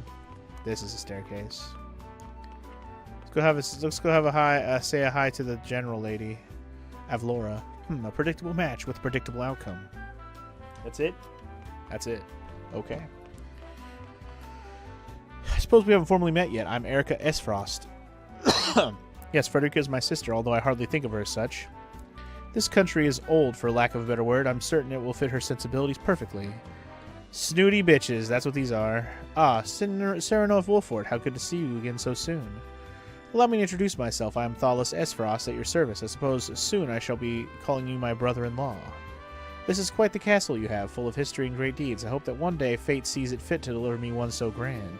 This is a staircase. Let's go have a hi. Say a hi to the general lady, Avlora. A predictable match with a predictable outcome. That's it. That's it. Okay. I suppose we haven't formally met yet. I'm Erica Esfrost. Yes, Frederica is my sister, although I hardly think of her as such. This country is old, for lack of a better word. I'm certain it will fit her sensibilities perfectly. Snooty bitches, that's what these are. Ah, Serenov Wolfort, how good to see you again so soon. Allow me to introduce myself. I am Thalos Esfrost at your service. I suppose soon I shall be calling you my brother-in-law. This is quite the castle you have, full of history and great deeds. I hope that one day fate sees it fit to deliver me one so grand.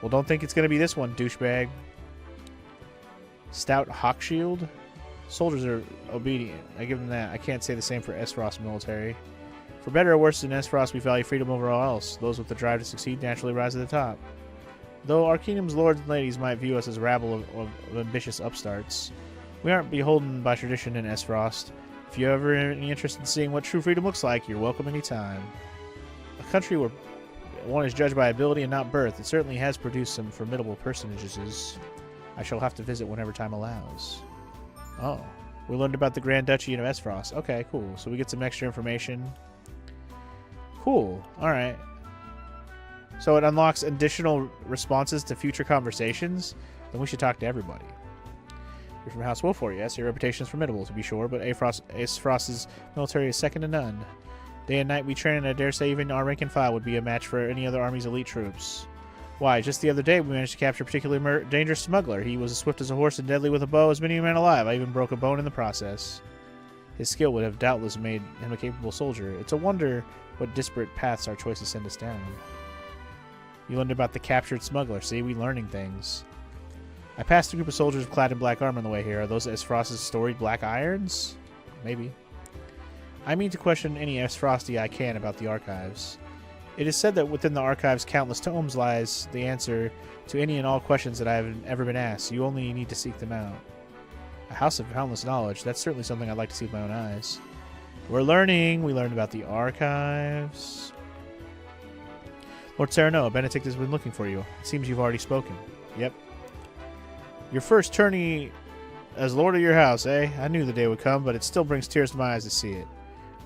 Well, don't think it's going to be this one, douchebag. Stout Hawkshield? Soldiers are obedient. I give them that. I can't say the same for Esfrost military. For better or worse in Esfrost, we value freedom over all else. Those with the drive to succeed naturally rise to the top. Though our kingdom's lords and ladies might view us as a rabble of ambitious upstarts, we aren't beholden by tradition in Esfrost. If you ever have any interest in seeing what true freedom looks like, you're welcome anytime. A country where one is judged by ability and not birth, it certainly has produced some formidable personages. I shall have to visit whenever time allows. Oh, we learned about the Grand Duchy of Esfrost. Okay, cool. So we get some extra information. Cool. Alright. So it unlocks additional responses to future conversations? Then we should talk to everybody. You're from House Wolfort, yes? Your reputation is formidable, to be sure, but Esfrost's military is second to none. Day and night we train, and I dare say even our rank and file would be a match for any other army's elite troops. Why, just the other day we managed to capture a particularly dangerous smuggler. He was as swift as a horse and deadly with a bow as many men alive. I even broke a bone in the process. His skill would have doubtless made him a capable soldier. It's a wonder what disparate paths our choices send us down. You learned about the captured smuggler. See, we learning things. I passed a group of soldiers clad in black armor on the way here. Are those Esfrost's storied black irons? Maybe. I mean to question any Esfrosti I can about the archives. It is said that within the archive's countless tomes lies the answer to any and all questions that I have ever been asked. You only need to seek them out. A house of boundless knowledge. That's certainly something I'd like to see with my own eyes. We're learning. We learned about the archives. Lord Serenoa, Benedict has been looking for you. It seems you've already spoken. Yep. Your first tourney as lord of your house, eh? I knew the day would come, but it still brings tears to my eyes to see it.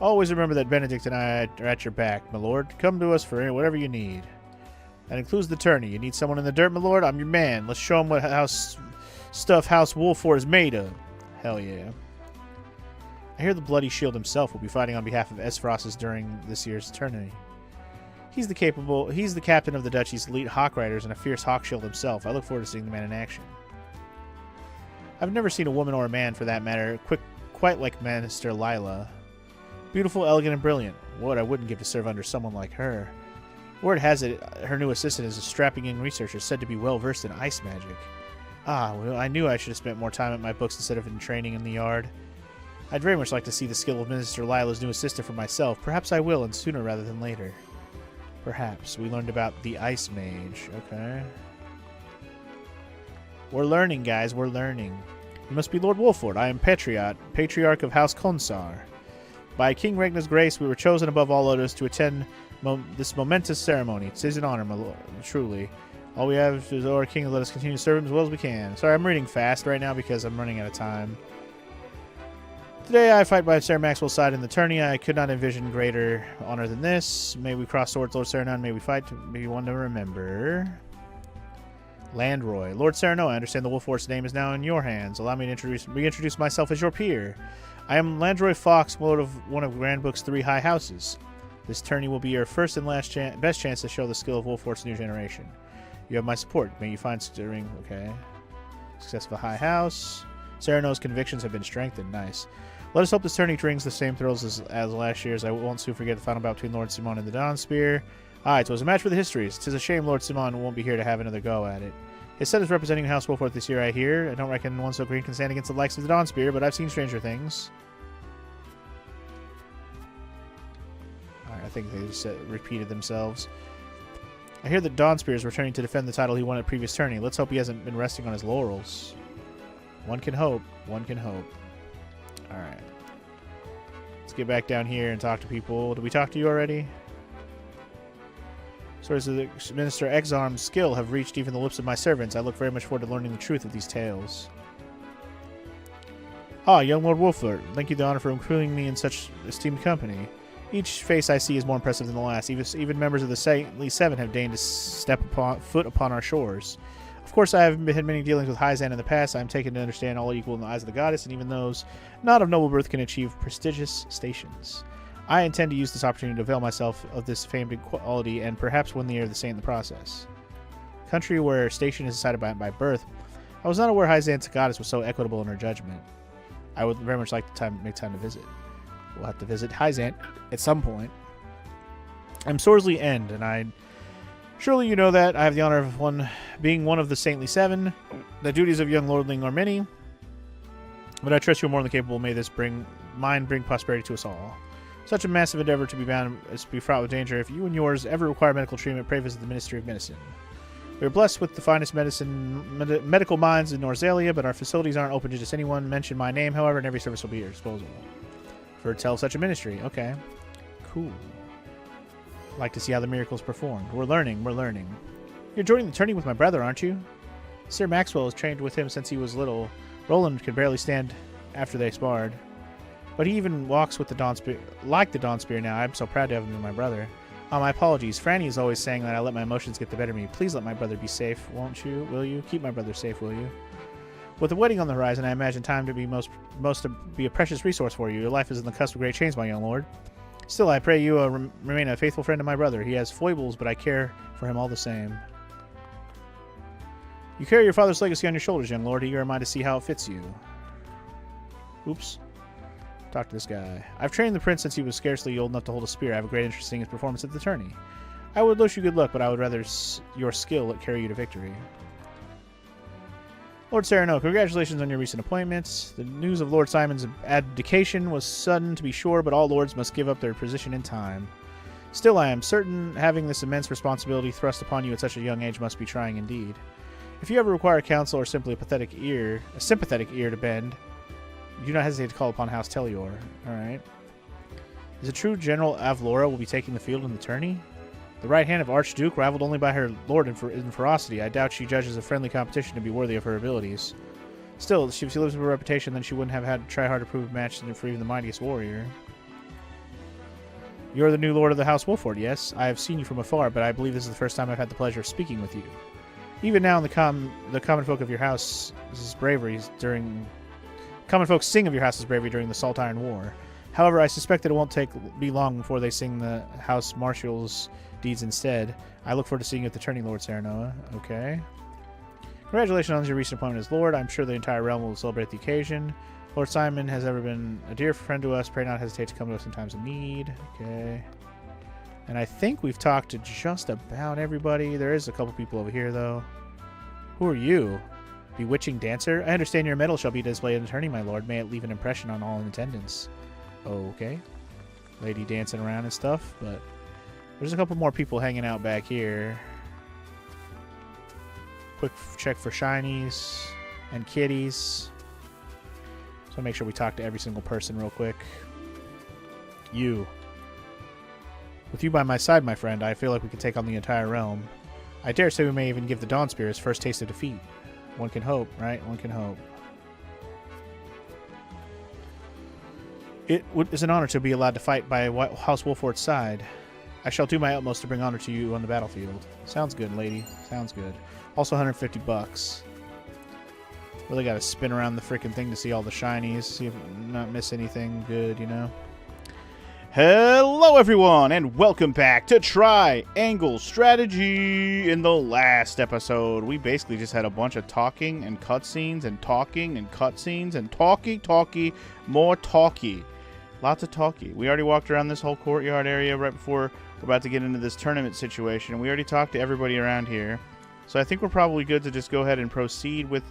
Always remember that Benedict and I are at your back, my lord. Come to us for whatever you need. That includes the tourney. You need someone in the dirt, my lord? I'm your man. Let's show him what stuff House Wolfort is made of. Hell yeah. I hear the Bloody Shield himself will be fighting on behalf of Esfrost during this year's tourney. He's the captain of the Duchy's elite Hawk Riders and a fierce Hawkshield himself. I look forward to seeing the man in action. I've never seen a woman or a man, for that matter, quite like Minister Lila. Beautiful, elegant, and brilliant. What I wouldn't give to serve under someone like her. Word has it, her new assistant is a strapping young researcher said to be well-versed in ice magic. Ah, well, I knew I should have spent more time at my books instead of in training in the yard. I'd very much like to see the skill of Minister Lila's new assistant for myself. Perhaps I will, and sooner rather than later. Perhaps. We learned about the Ice Mage. Okay. We're learning, guys. We're learning. You must be Lord Wolfort. I am Patriarch of House Konsar. By King Regna's grace, we were chosen above all others to attend this momentous ceremony. It is an honor, my lord. Truly. All we have is our king to let us continue to serve him as well as we can. Sorry, I'm reading fast right now because I'm running out of time. Today I fight by Sarah Maxwell's side in the tourney. I could not envision greater honor than this. May we cross swords, Lord Serenoa, may we fight to be one to remember. Landroy. Lord Serenoa, I understand the Wolfort's name is now in your hands. Allow me to reintroduce myself as your peer. I am Landroy Fox, lord of one of Grandbook's 3 high houses. This tourney will be your first and best chance to show the skill of Wolfort's new generation. You have my support. May you find during success of a high house. Serenoa's convictions have been strengthened. Nice. Let us hope this tourney brings the same thrills as last year's. I won't soon forget the final bout between Lord Simon and the Dawn Spear. Aye, it was a match for the histories. 'Tis a shame Lord Simon won't be here to have another go at it. His son is representing House Wolfort this year, I hear. I don't reckon one so green can stand against the likes of the Dawn Spear, but I've seen stranger things. Alright, I think they just repeated themselves. I hear that Dawn Spear is returning to defend the title he won at previous tourney. Let's hope he hasn't been resting on his laurels. One can hope. One can hope. Alright. Let's get back down here and talk to people. Did we talk to you already? Stories of the Minister Exarm's skill have reached even the lips of my servants. I look very much forward to learning the truth of these tales. Ah, young Lord Wolfort. Thank you the honor for including me in such esteemed company. Each face I see is more impressive than the last. Even members of the Saintly Seven have deigned to step foot upon our shores. Of course, I have had many dealings with Hyzan in the past. I am taken to understand all equal in the eyes of the goddess, and even those not of noble birth can achieve prestigious stations. I intend to use this opportunity to avail myself of this famed quality and perhaps win the ear of the saint in the process. Country where station is decided by birth, I was not aware Hyzan's goddess was so equitable in her judgment. I would very much like to make time to visit. We'll have to visit Hyzan at some point. I'm Sorsley End, and surely you know that I have the honor of being one of the Saintly Seven. The duties of young lordling are many, but I trust you are more than capable. May this bring prosperity to us all. Such a massive endeavor to be bound is to be fraught with danger. If you and yours ever require medical treatment, pray visit the Ministry of Medicine. We are blessed with the finest medical minds in Norzelia, but our facilities aren't open to just anyone. Mention my name, however, and every service will be at your disposal. For tell such a ministry. Okay. Cool. Like to see how the miracles performed. We're learning. You're joining the tourney with my brother, aren't you? Sir Maxwell has trained with him since he was little. Roland could barely stand after they sparred. But he even walks with the Dawn Spear, like the Dawn Spear now. I'm so proud to have him as my brother. My apologies. Franny is always saying that I let my emotions get the better of me. Please let my brother be safe, won't you? Will you? Keep my brother safe, will you? With the wedding on the horizon, I imagine time to be to be a precious resource for you. Your life is in the cusp of great change, my young lord. Still, I pray you remain a faithful friend to my brother. He has foibles, but I care for him all the same. You carry your father's legacy on your shoulders, young lord. Eager am I to see how it fits you. Oops. Talk to this guy. I've trained the prince since he was scarcely old enough to hold a spear. I have a great interest in his performance at the tourney. I would wish you good luck, but I would rather your skill let carry you to victory. Lord Sereno, congratulations on your recent appointments. The news of Lord Simon's abdication was sudden, to be sure, but all lords must give up their position in time. Still, I am certain having this immense responsibility thrust upon you at such a young age must be trying indeed. If you ever require counsel or simply a sympathetic ear to bend, do not hesitate to call upon House Tellior. Alright. Is it true General Avlora will be taking the field in the tourney? The right hand of Archduke, rivaled only by her lord in ferocity. I doubt she judges a friendly competition to be worthy of her abilities. Still, if she lives up her reputation, then she wouldn't have had to try hard to prove a match for even the mightiest warrior. You're the new lord of the House Wolford, yes? I have seen you from afar, but I believe this is the first time I've had the pleasure of speaking with you. Even now, the common folk of your house's braveries during... Common folk sing of your house's bravery during the Salt Iron War. However, I suspect that it won't be long before they sing the House Marshal's deeds instead. I look forward to seeing you at the tourney, Lord Serenoa. Okay. Congratulations on your recent appointment as Lord. I'm sure the entire realm will celebrate the occasion. Lord Simon has ever been a dear friend to us. Pray not hesitate to come to us in times of need. Okay. And I think we've talked to just about everybody. There is a couple people over here, though. Who are you? Bewitching dancer? I understand your medal shall be displayed in the tourney, my lord. May it leave an impression on all in attendance. Okay. Lady dancing around and stuff, but there's a couple more people hanging out back here. Quick check for shinies and kitties. So make sure we talk to every single person real quick. You. With you by my side, my friend, I feel like we can take on the entire realm. I dare say we may even give the Dawn Spear his first taste of defeat. One can hope, right? One can hope. It is an honor to be allowed to fight by House Wolford's side. I shall do my utmost to bring honor to you on the battlefield. Sounds good, lady. Sounds good. Also $150. Really got to spin around the freaking thing to see all the shinies, see if not miss anything good, you know? Hello everyone, and welcome back to Triangle Strategy. In the last episode, we basically just had a bunch of talking and cutscenes and talking and cutscenes and talky, more talky. Lots of talky. We already walked around this whole courtyard area right before we're about to get into this tournament situation. We already talked to everybody around here. So I think we're probably good to just go ahead and proceed with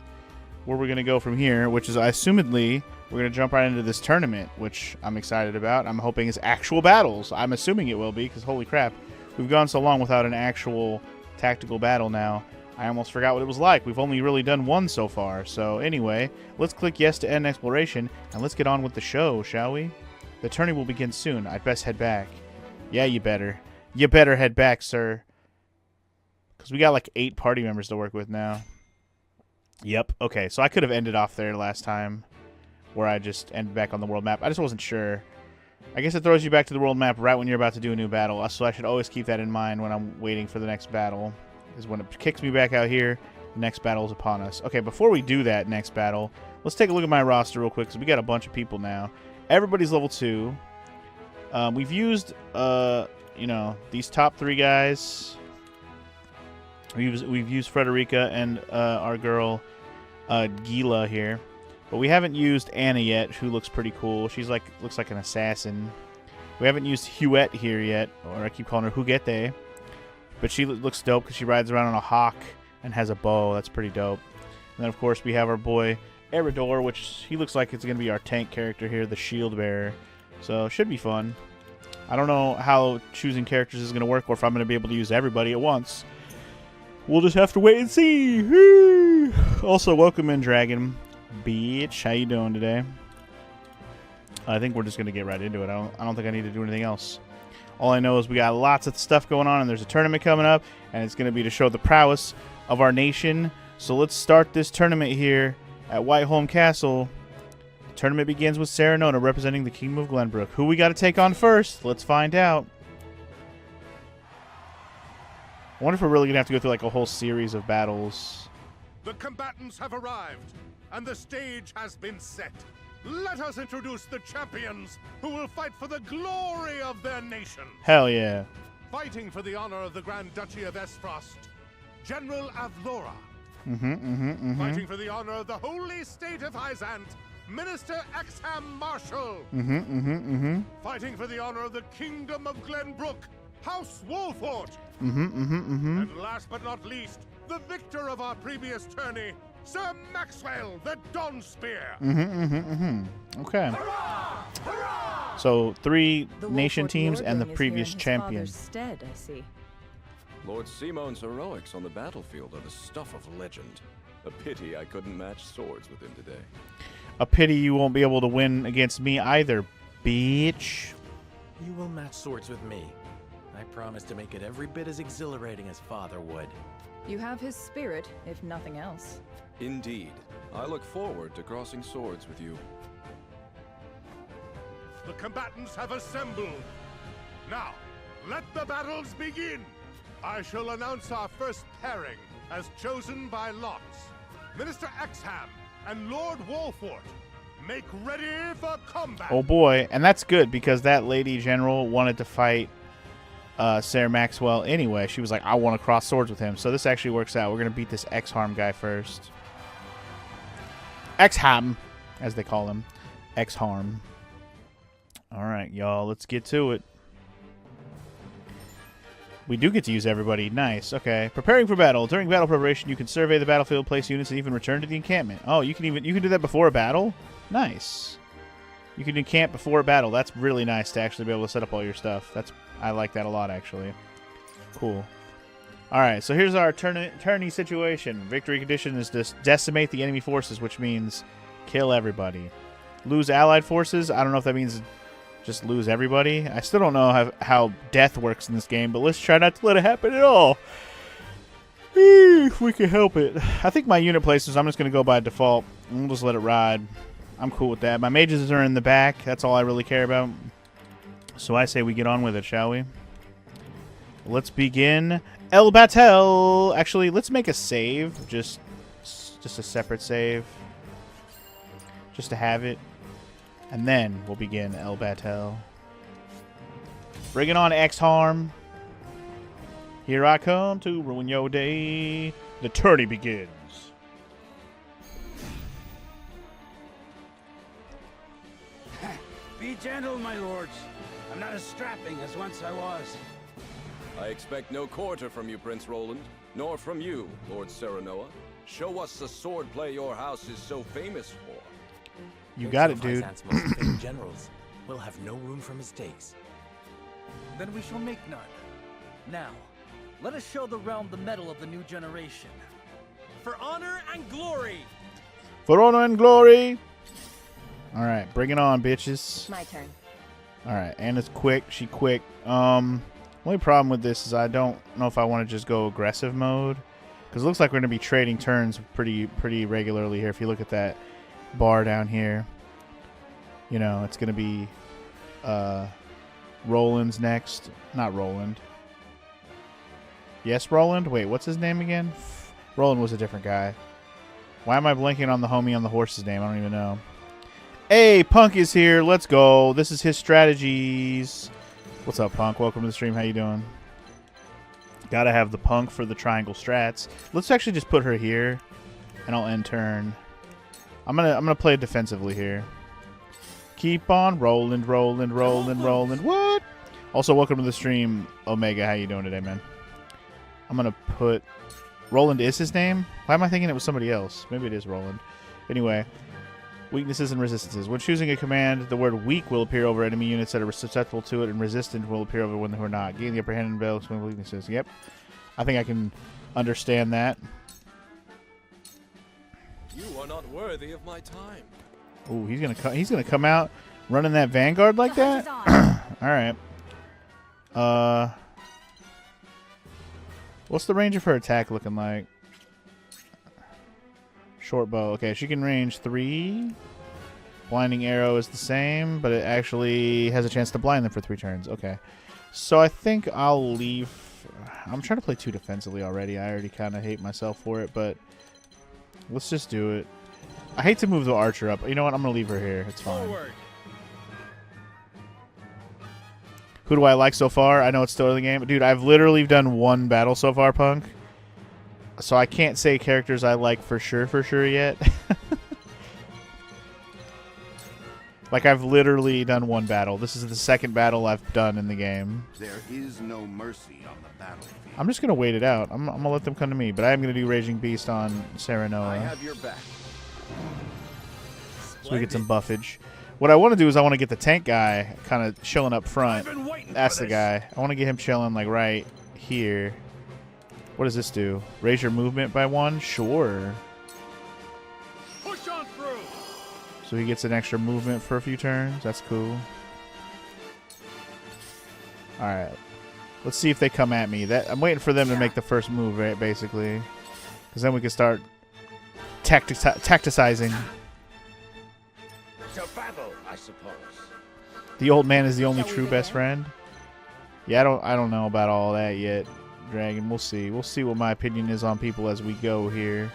where we're going to go from here, which is, assumedly, we're going to jump right into this tournament, which I'm excited about. I'm hoping it's actual battles. I'm assuming it will be, because holy crap, we've gone so long without an actual tactical battle now. I almost forgot what it was like. We've only really done one so far. So anyway, let's click yes to end exploration, and let's get on with the show, shall we? The tourney will begin soon. I'd best head back. Yeah, you better. You better head back, sir. Because we got like 8 party members to work with now. Yep. Okay, so I could have ended off there last time, where I just ended back on the world map. I just wasn't sure. I guess it throws you back to the world map right when you're about to do a new battle, so I should always keep that in mind when I'm waiting for the next battle, is when it kicks me back out here, the next battle is upon us. Okay, before we do that next battle, let's take a look at my roster real quick, because we got a bunch of people now. Everybody's level 2. We've used, you know, these top 3 guys. We've used Frederica and our girl Gila here. But we haven't used Anna yet, who looks pretty cool. She's like looks like an assassin. We haven't used Huette here yet, or I keep calling her Huguette. But she looks dope because she rides around on a hawk and has a bow. That's pretty dope. And then, of course, we have our boy Eridor, which he looks like it's going to be our tank character here, the shield bearer. So, should be fun. I don't know how choosing characters is going to work or if I'm going to be able to use everybody at once. We'll just have to wait and see. Also, welcome in, Dragon. Bitch, how you doing today? I think we're just going to get right into it. I don't think I need to do anything else. All I know is we got lots of stuff going on, and there's a tournament coming up, and it's going to be to show the prowess of our nation. So let's start this tournament here at Whiteholm Castle. The tournament begins with Sarah Nona representing the Kingdom of Glenbrook. Who we got to take on first? Let's find out. I wonder if we're really going to have to go through like a whole series of battles. The combatants have arrived, and the stage has been set. Let us introduce the champions who will fight for the glory of their nation. Hell yeah. Fighting for the honor of the Grand Duchy of Esfrost, General Avlora. Fighting for the honor of the holy state of Hyzant, Minister Exham Marshal. Fighting for the honor of the Kingdom of Glenbrook, House Wolfort. And last but not least, the victor of our previous tourney, Sir Maxwell, the Dawn Spear. Okay. Hurrah! Hurrah! So 3 The nation Wolfort teams and the Lordling is previous here in his champion. father's stead, I see. Lord Simone's heroics on the battlefield are the stuff of legend. A pity I couldn't match swords with him today. A pity you won't be able to win against me either, bitch. You will match swords with me. I promise to make it every bit as exhilarating as Father would. You have his spirit, if nothing else. Indeed. I look forward to crossing swords with you. The combatants have assembled. Now, let the battles begin. I shall announce our first pairing, as chosen by lots. Minister Exham and Lord Wolfort, make ready for combat. Oh boy, and that's good because that lady general wanted to fight Sarah Maxwell anyway. She was like, I want to cross swords with him. So this actually works out. We're going to beat this Exharm guy first. Exham, as they call him. Exharm. All right, y'all, let's get to it. We do get to use everybody. Nice. Okay. Preparing for battle. During battle preparation, you can survey the battlefield, place units, and even return to the encampment. Oh, you can do that before a battle? Nice. You can encamp before a battle. That's really nice to actually be able to set up all your stuff. I like that a lot, actually. Cool. All right, so here's our tourney situation. Victory condition is to decimate the enemy forces, which means kill everybody. Lose allied forces. I don't know if that means just lose everybody. I still don't know how death works in this game, but let's try not to let it happen at all. If we can help it. I think my unit places, I'm just going to go by default. We'll just let it ride. I'm cool with that. My mages are in the back. That's all I really care about. So I say we get on with it, shall we? Let's begin El Battle. Actually, let's make a save. Just a separate save. Just to have it. And then we'll begin El Battle. Bring it on, Exharm. Here I come to ruin your day. The tourney begins. Be gentle, my lords. I'm not as strapping as once I was. I expect no quarter from you, Prince Roland, nor from you, Lord Serenoa. Show us the swordplay your house is so famous for. You got it, dude. Most famed generals will have no room for mistakes. Then we shall make none. Now, let us show the realm the mettle of the new generation. For honor and glory! For honor and glory! Alright, bring it on, bitches. My turn. Alright, Anna's quick. She quick. Only problem with this is I don't know if I want to just go aggressive mode. Because it looks like we're going to be trading turns pretty regularly here. If you look at that bar down here. You know, it's going to be Roland's next. Not Roland. Yes, Roland? Wait, what's his name again? Roland was a different guy. Why am I blanking on the homie on the horse's name? I don't even know. Hey, Punk is here. Let's go. This is his strategies. What's up, Punk? Welcome to the stream. How you doing? Gotta have the Punk for the triangle strats. Let's actually just put her here. and I'll end turn. I'm gonna play defensively here. Keep on rolling, rolling, rolling, rolling. What? Also, welcome to the stream, Omega. How you doing today, man? I'm gonna put Roland is his name. Why am I thinking it was somebody else? Maybe it is Roland. Anyway, weaknesses and resistances. When choosing a command, the word weak will appear over enemy units that are susceptible to it, and resistant will appear over when who are not. Gain the upper hand and balance between weaknesses. Yep, I think I can understand that. You are not worthy of my time. Ooh, he's gonna come out running that Vanguard like that. All right. What's the range of her attack looking like? Short bow. Okay, she can range 3. Blinding arrow is the same, but it actually has a chance to blind them for 3 turns. Okay. So I think I'll leave. I'm trying to play 2 defensively already. I already kind of hate myself for it, but let's just do it. I hate to move the archer up. You know what? I'm going to leave her here. It's fine. Forward. Who do I like so far? I know it's still early game. But dude, I've literally done 1 battle so far, Punk. So I can't say characters I like for sure yet. Like, I've literally done 1 battle. This is the 2nd battle I've done in the game. There is no mercy on the battlefield. I'm just going to wait it out. I'm going to let them come to me. But I am going to do Raging Beast on Sarah Noah. I have your back. So we get some buffage. What I want to do is I want to get the tank guy kind of chilling up front. That's the guy. I want to get him chilling like right here. What does this do? Raise your movement by 1? Sure. Push on through. So he gets an extra movement for a few turns. That's cool. Alright. Let's see if they come at me. I'm waiting for them to make the first move, right, basically. Because then we can start tacticizing. To battle, I suppose. The old man is the only true best friend. Yeah, I don't know about all that yet, Dragon. We'll see. We'll see what my opinion is on people as we go here.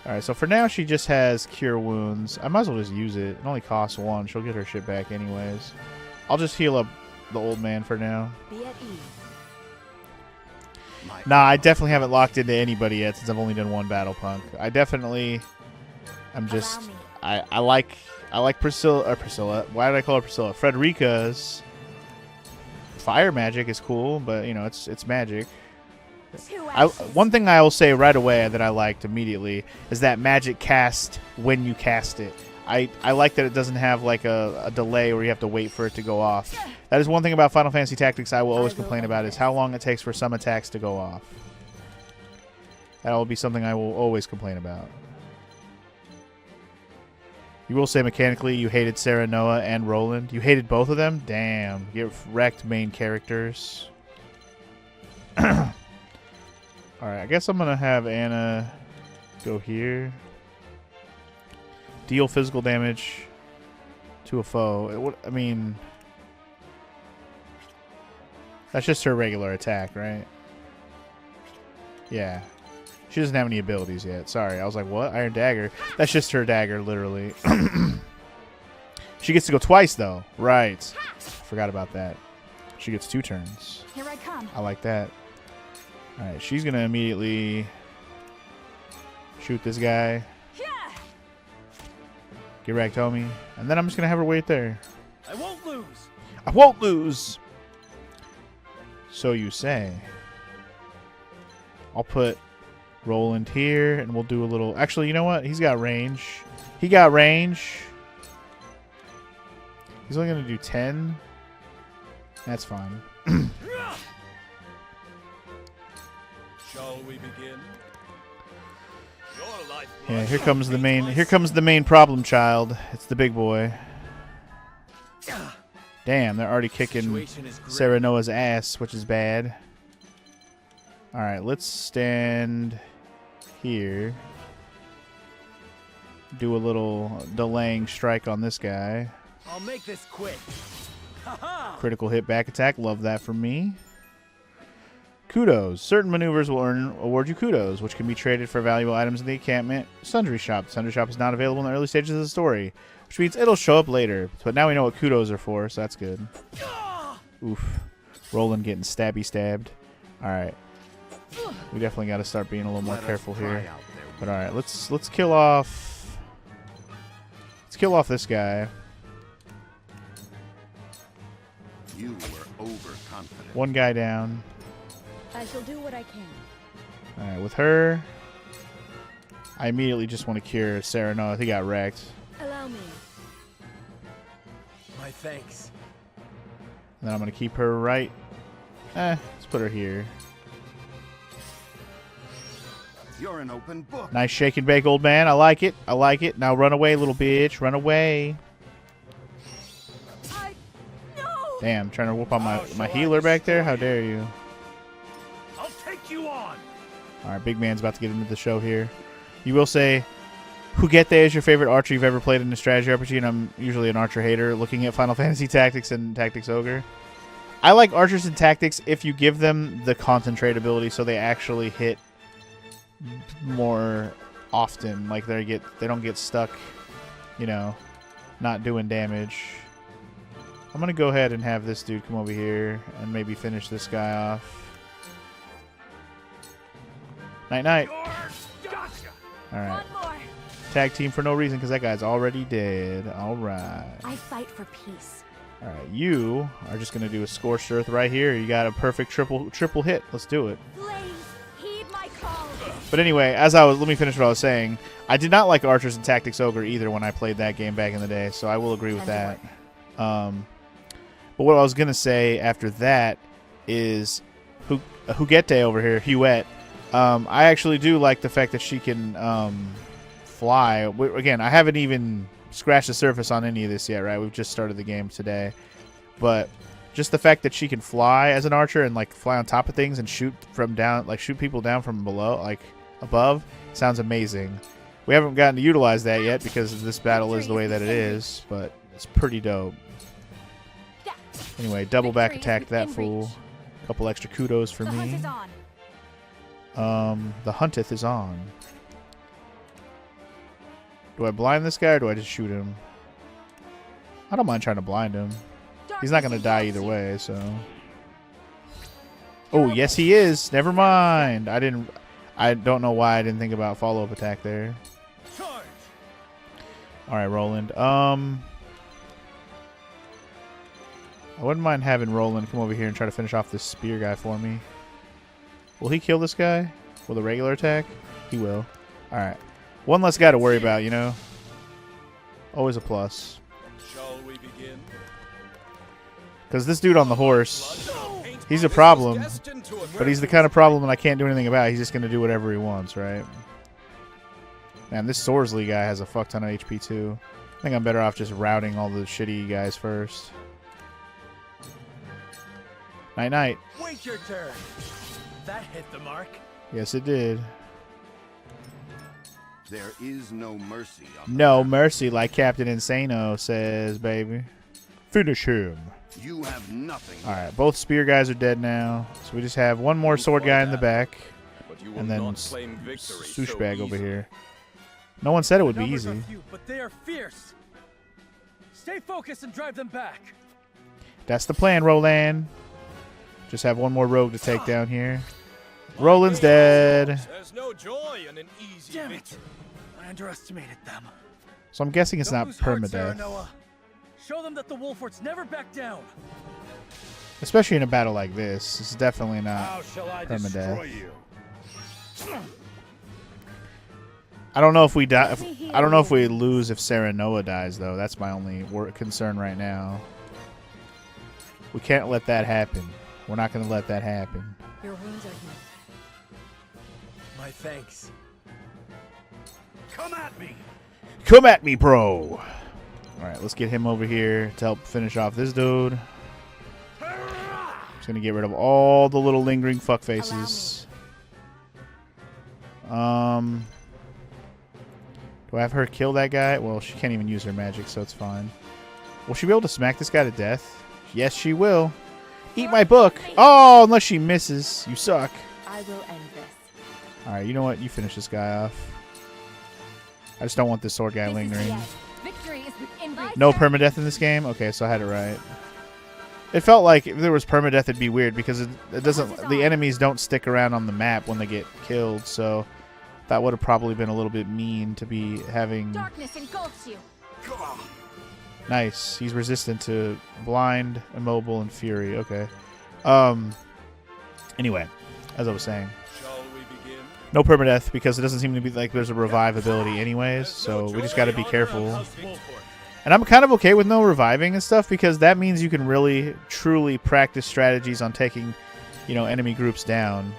All right, so for now she just has Cure Wounds. I might as well just use it. It only costs 1. She'll get her shit back anyways. I'll just heal up the old man for now. Be at ease. Nah, I definitely haven't locked into anybody yet since I've only done 1 battle, Punk. I definitely, I'm just, I like Priscilla. Why did I call her Priscilla? Frederica's fire magic is cool, but you know it's magic. One thing I will say right away that I liked immediately is that magic cast when you cast it. I like that it doesn't have like a delay where you have to wait for it to go off. That is one thing about Final Fantasy Tactics I will always complain about is how long it takes for some attacks to go off. That will be something I will always complain about. You will say mechanically you hated Sarah Noah and Roland. You hated both of them? Damn. Get wrecked main characters. Alright, I guess I'm going to have Anna go here. Deal physical damage to a foe. I mean, that's just her regular attack, right? Yeah. She doesn't have any abilities yet. Sorry, I was like, what? Iron Dagger? That's just her dagger, literally. She gets to go twice, though. Right. Forgot about that. She gets 2 turns. Here I come. I like that. Alright, she's going to immediately shoot this guy. Get wrecked, homie. And then I'm just going to have her wait there. I won't lose. I won't lose. So you say. I'll put Roland here, and we'll do a little... Actually, you know what? He's got range. He got range. He's only going to do 10. That's fine. Shall we begin? Your life. Yeah, here comes the main. Here comes the main problem child. It's the big boy. Damn, they're already kicking Sarah Noah's ass, which is bad. All right, let's stand here. Do a little delaying strike on this guy. I'll make this quick. Critical hit back attack. Love that from me. Kudos. Certain maneuvers will award you kudos, which can be traded for valuable items in the encampment Sundry Shop. The Sundry Shop is not available in the early stages of the story, which means it'll show up later. But now we know what kudos are for, so that's good. Oof. Roland getting stabbed. All right. We definitely got to start being a little more careful here. But alright, let's kill off... Let's kill off this guy. You were overconfident. One guy down. I shall do what I can. Alright, with her... I immediately just want to cure Serenoa. He got wrecked. Allow me. My thanks. And then I'm going to keep her right... let's put her here. You're an open book. Nice shake and bake, old man. I like it. I like it. Now run away, little bitch. Run away. Damn, trying to whoop on my healer back there? How dare you? I'll take you on. Alright, big man's about to get into the show here. You will say, Hugete is your favorite archer you've ever played in a strategy RPG, and I'm usually an archer hater looking at Final Fantasy Tactics and Tactics Ogre. I like archers and tactics if you give them the concentrate ability so they actually hit more often. Like they don't get stuck, you know, not doing damage. I'm gonna go ahead and have this dude come over here and maybe finish this guy off. Night night. Alright. Tag team for no reason because that guy's already dead. Alright. I fight for peace. Alright, you are just gonna do a scorched earth right here. You got a perfect triple hit. Let's do it. Heed my call. But anyway, let me finish what I was saying. I did not like Archers and Tactics Ogre either when I played that game back in the day, so I will agree with that. But what I was gonna say after that is Hugete over here, Huette. I actually do like the fact that she can fly. Again, I haven't even scratched the surface on any of this yet, right? We've just started the game today. But just the fact that she can fly as an archer and like fly on top of things and shoot from down, like shoot people down from below, like above, sounds amazing. We haven't gotten to utilize that yet because this battle is the way that it is, but it's pretty dope. Anyway, double back attack that fool. Couple extra kudos for me. The hunteth is on. Do I blind this guy or do I just shoot him? I don't mind trying to blind him. He's not going to die either way, so... Oh, yes he is. Never mind. I don't know why I didn't think about follow-up attack there. Alright, Roland. I wouldn't mind having Roland come over here and try to finish off this spear guy for me. Will he kill this guy with a regular attack? He will. Alright. One less guy to worry about, you know? Always a plus. Shall we begin? Because this dude on the horse, he's a problem. But he's the kind of problem that I can't do anything about. He's just going to do whatever he wants, right? Man, this Sorsley guy has a fuck ton of HP too. I think I'm better off just routing all the shitty guys first. Night night. Wait your turn. That hit the mark. Yes, it did. There is no mercy. No mercy, like Captain Insano says, baby. Finish him. You have nothing. Alright, both spear guys are dead now. So we just have one more sword guy in the back. And then Swooshbag over here. No one said it would be easy. Few, but they are fierce. Stay focused and drive them back. That's the plan, Roland. Just have one more rogue to take down here. Roland's dead. There's no joy in an easy Damn it! victory. I underestimated them. So I'm guessing it's Don't not lose heart, permadeath. Serenoa. Show them that the Wolforts never back down. Especially in a battle like this. It's definitely not How shall I permadeath. destroy you? I don't know if we die. I don't know if we lose if Serenoa dies, though. That's my only concern right now. We can't let that happen. We're not going to let that happen. Your wounds are healed. My thanks. Come at me. Come at me, bro. Alright, let's get him over here to help finish off this dude. Just going to get rid of all the little lingering fuck faces. Do I have her kill that guy? Well, she can't even use her magic, so it's fine. Will she be able to smack this guy to death? Yes, she will. Eat my book. Oh, unless she misses. You suck. I will end this. Alright, you know what? You finish this guy off. I just don't want this sword guy lingering. Victory is within reach. No permadeath in this game? Okay, so I had it right. It felt like if there was permadeath, it'd be weird because it doesn't. The enemies don't stick around on the map when they get killed. So That would have probably been a little bit mean to be having... Darkness engulfs you. Nice. He's resistant to blind, immobile, and fury. Okay. Anyway, as I was saying. No permadeath because it doesn't seem to be like there's a revive ability anyways, so we just got to be careful. And I'm kind of okay with no reviving and stuff because that means you can really, truly practice strategies on taking, enemy groups down.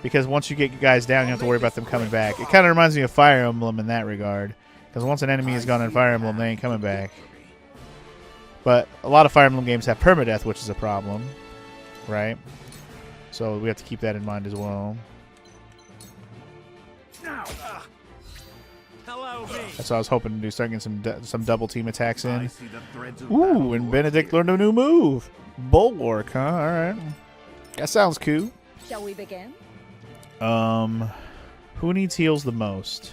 Because once you get guys down, you don't have to worry about them coming back. It kind of reminds me of Fire Emblem in that regard. Because once an enemy is gone in Fire Emblem, they ain't coming back. But a lot of Fire Emblem games have permadeath, which is a problem. Right? So we have to keep that in mind as well. That's what I was hoping to do. Start getting some double team attacks in. Ooh, and Benedict learned a new move. Bulwark, huh? All right. That sounds cool. Shall we begin? Who needs heals the most?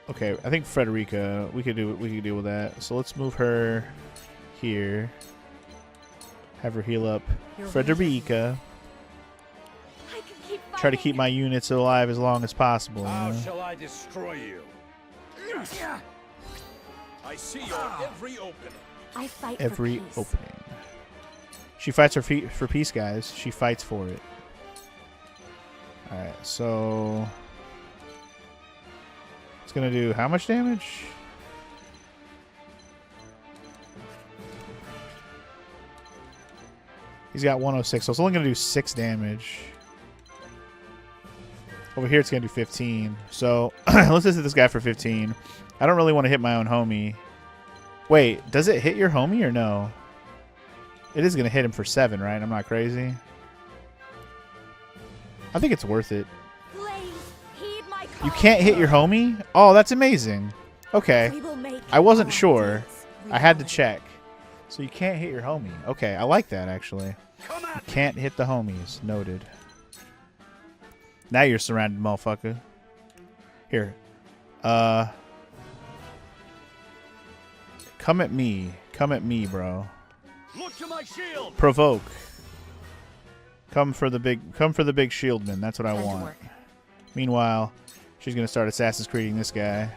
Okay, I think Frederica. We could deal with that. So let's move her here. Have her heal up Frederica. Try to keep my units alive as long as possible. How shall I destroy you? I see your every opening. I fight every for peace. opening. She fights for peace, guys. She fights for it. Alright, so... It's going to do how much damage? He's got 106, so it's only going to do 6 damage. Over here, it's going to do 15. So, let's just hit this guy for 15. I don't really want to hit my own homie. Wait, does it hit your homie or no? It is going to hit him for 7, right? I'm not crazy. I think it's worth it. You can't hit your homie? Oh, that's amazing. Okay. I wasn't sure. I had to check. So you can't hit your homie. Okay, I like that, actually. You can't hit the homies. Noted. Now you're surrounded, motherfucker. Here. Come at me. Come at me, bro. Look to my shield. Provoke. Come for the big shieldman. That's what I want. Meanwhile, she's gonna start Assassin's Creeding this guy.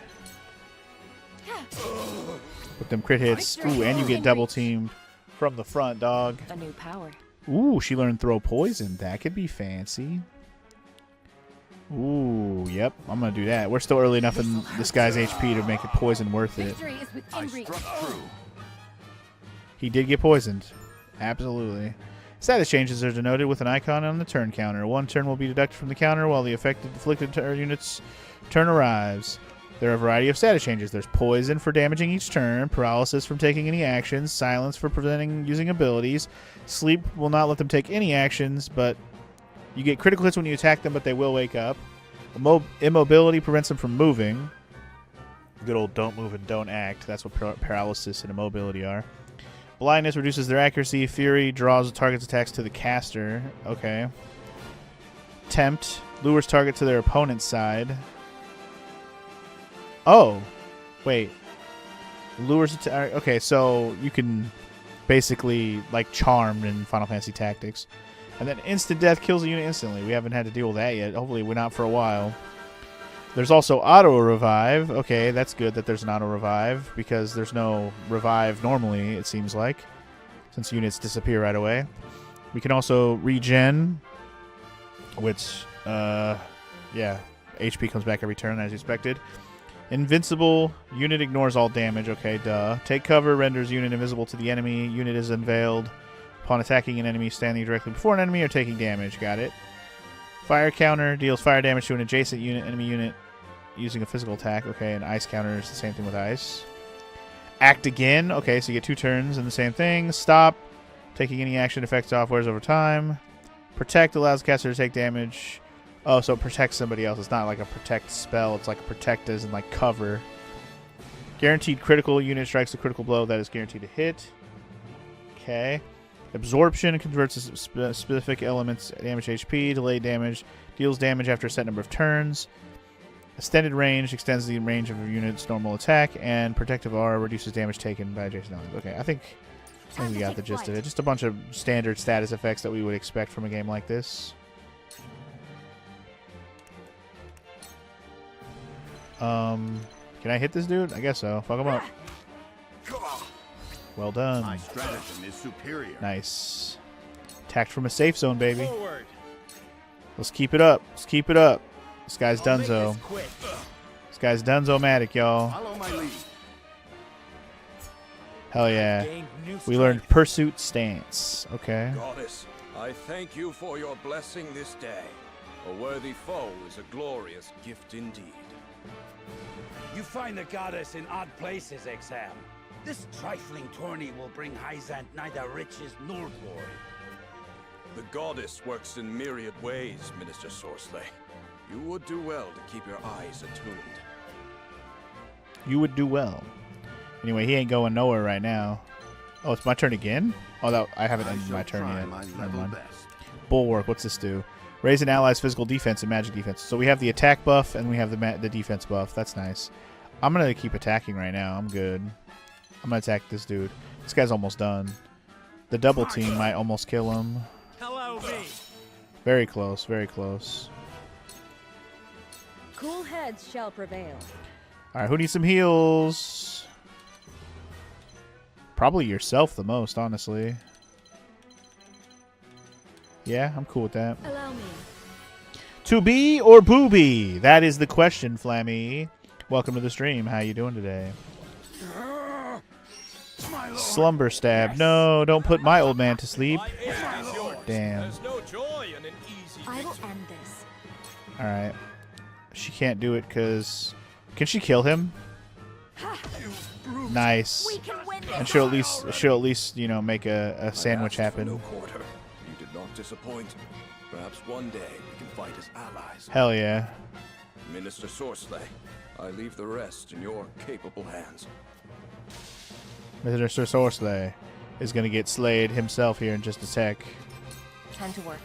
With them crit hits. Ooh, and you get double teamed from the front, dog. A new power. Ooh, she learned throw poison. That could be fancy. Ooh, yep. I'm gonna do that. We're still early enough in this guy's HP to make it poison worth it. He did get poisoned. Absolutely. Status changes are denoted with an icon on the turn counter. 1 turn will be deducted from the counter while the afflicted unit's turn arrives. There are a variety of status changes. There's poison for damaging each turn, paralysis from taking any actions, silence for preventing using abilities. Sleep will not let them take any actions, but you get critical hits when you attack them, but they will wake up. Immobility prevents them from moving. Good old don't move and don't act. That's what paralysis and immobility are. Blindness reduces their accuracy. Fury draws the target's attacks to the caster. Okay. Tempt lures target to their opponent's side. Oh. Wait. Lures it to... Okay, so you can basically, like, charm in Final Fantasy Tactics. And then instant death kills a unit instantly. We haven't had to deal with that yet. Hopefully we're not for a while. There's also auto-revive. Okay, that's good that there's an auto-revive, because there's no revive normally, it seems like, since units disappear right away. We can also regen, which, yeah, HP comes back every turn as expected. Invincible, unit ignores all damage. Okay, duh. Take cover, renders unit invisible to the enemy. Unit is unveiled upon attacking an enemy standing directly before an enemy or taking damage. Got it. Fire counter deals fire damage to an adjacent unit, enemy unit, using a physical attack. Okay, and ice counter is the same thing with ice. Act again. Okay, so you get 2 turns and the same thing. Stop. Taking any action affects off wears over time. Protect allows the caster to take damage. Oh, so it protects somebody else. It's not like a protect spell. It's like a protect as in like cover. Guaranteed critical. Unit strikes a critical blow that is guaranteed to hit. Okay. Absorption converts specific elements damage HP. Delayed damage deals damage after a set number of turns. Extended range extends the range of a unit's normal attack, and protective aura reduces damage taken by adjacent elements. Okay, I think we got the gist of it. Just a bunch of standard status effects that we would expect from a game like this. Can I hit this dude? I guess so. Fuck him up. Well done. My stratagem is superior. Nice. Attacked from a safe zone, baby. Forward. Let's keep it up. Let's keep it up. This guy's Dunzo. This guy's Dunzo-matic, y'all. Follow my lead. Hell yeah. We learned Pursuit Stance. Okay. Goddess, I thank you for your blessing this day. A worthy foe is a glorious gift indeed. You find the goddess in odd places, Exam. This trifling tourney will bring Hyzant neither riches nor glory. The goddess works in myriad ways, Minister Sorsley. You would do well to keep your eyes attuned. You would do well. Anyway, he ain't going nowhere right now. Oh, it's my turn again? Oh, no, I haven't ended my turn yet. Never mind. Bulwark, what's this do? Raise an ally's physical defense and magic defense. So we have the attack buff and we have the defense buff. That's nice. I'm going to keep attacking right now. I'm good. I'm going to attack this dude. This guy's almost done. The double team might almost kill him. Hello, me. Very close, very close. Cool heads shall prevail. All right, who needs some heals? Probably yourself the most, honestly. Yeah, I'm cool with that. Allow me. To be or booby? That is the question, Flammy. Welcome to the stream. How you doing today? Slumber stab. Yes. No, don't put my old man to sleep. Damn. There's no joy in an easy I will end this. All right. She can't do it because... Can she kill him? Nice. And she'll at least you know make a sandwich happen. No quarter. You did not disappoint. Perhaps one day we can fight as allies. Hell yeah. Minister Sorsley, I leave the rest in your capable hands. Mr. Sorsley is going to get slayed himself here in just a sec. Time to work.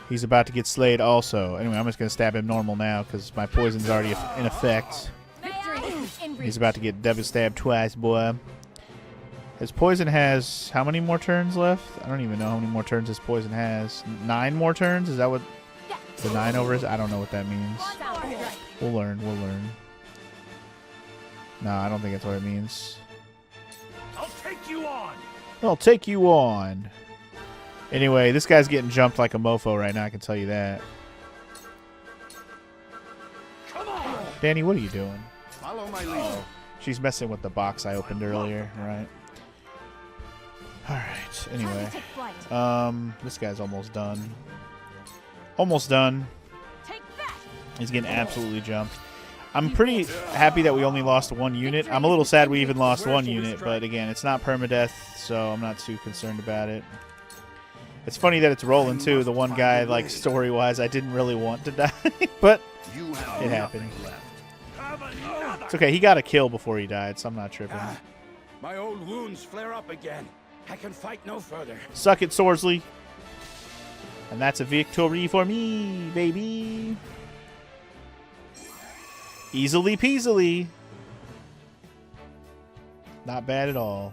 He's about to get slayed also. Anyway, I'm just going to stab him normal now because my poison's already in effect. He's about to get double stabbed twice, boy. His poison has how many more turns left? I don't even know how many more turns his poison has. 9 more turns? Is that what the 9 over is? I don't know what that means. We'll learn. We'll learn. No, I don't think that's what it means. I'll take you on. I'll take you on. Anyway, this guy's getting jumped like a mofo right now, I can tell you that. Come on. Danny, what are you doing? Follow my lead. Oh, she's messing with the box I opened earlier, right? Alright, anyway. This guy's almost done. Almost done. He's getting absolutely jumped. I'm pretty happy that we only lost 1 unit. I'm a little sad we even lost 1 unit, but again, it's not permadeath, so I'm not too concerned about it. It's funny that it's Roland too, the one guy, like, story-wise, I didn't really want to die, but it happened. It's okay, he got a kill before he died, so I'm not tripping. My old wounds flare up again. I can fight no further. Suck it, Sorsley. And that's a victory for me, baby. Easily peasily. Not bad at all.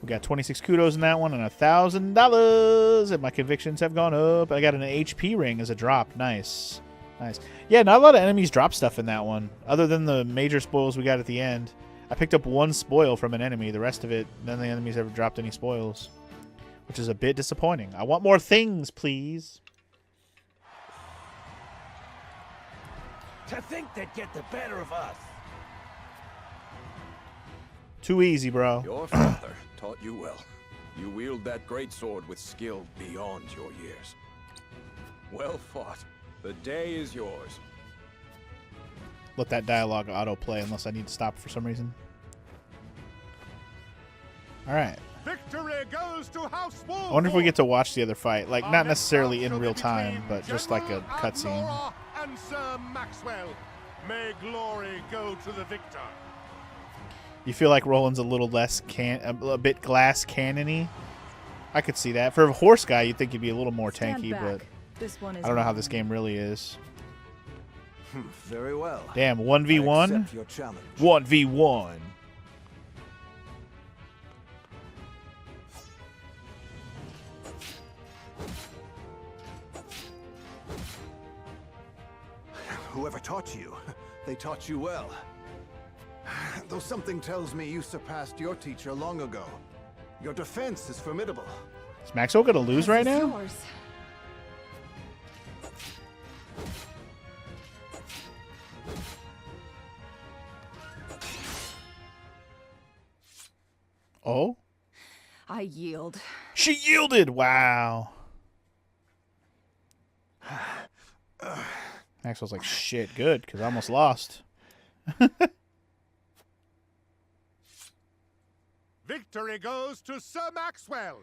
We got 26 kudos in that one and $1,000. And my convictions have gone up. I got an HP ring as a drop. Nice. Nice. Yeah, not a lot of enemies drop stuff in that one. Other than the major spoils we got at the end. I picked up 1 spoil from an enemy. The rest of it, none of the enemies ever dropped any spoils. Which is a bit disappointing. I want more things, please. To think they'd get the better of us. Too easy, bro. Your father taught you well. You wield that great sword with skill beyond your years. Well fought. The day is yours. Let that dialogue autoplay unless I need to stop for some reason. All right. Victory goes to House Wolf. I wonder if we get to watch the other fight. Like, not necessarily in real time, but just like a cutscene. And Sir Maxwell, may glory go to the victor. You feel like Roland's a little less a bit glass cannon-y? I could see that. For a horse guy, you'd think he'd be a little more tanky, but I don't know how this game really is. Very well. Damn, 1v1? 1v1. whoever taught you, they taught you well. Though something tells me you surpassed your teacher long ago. Your defense is formidable. Is Maxwell gonna lose right now? Yours. Oh? I yield. She yielded! Wow. Maxwell's like, shit, good, because I almost lost. Victory goes to Sir Maxwell.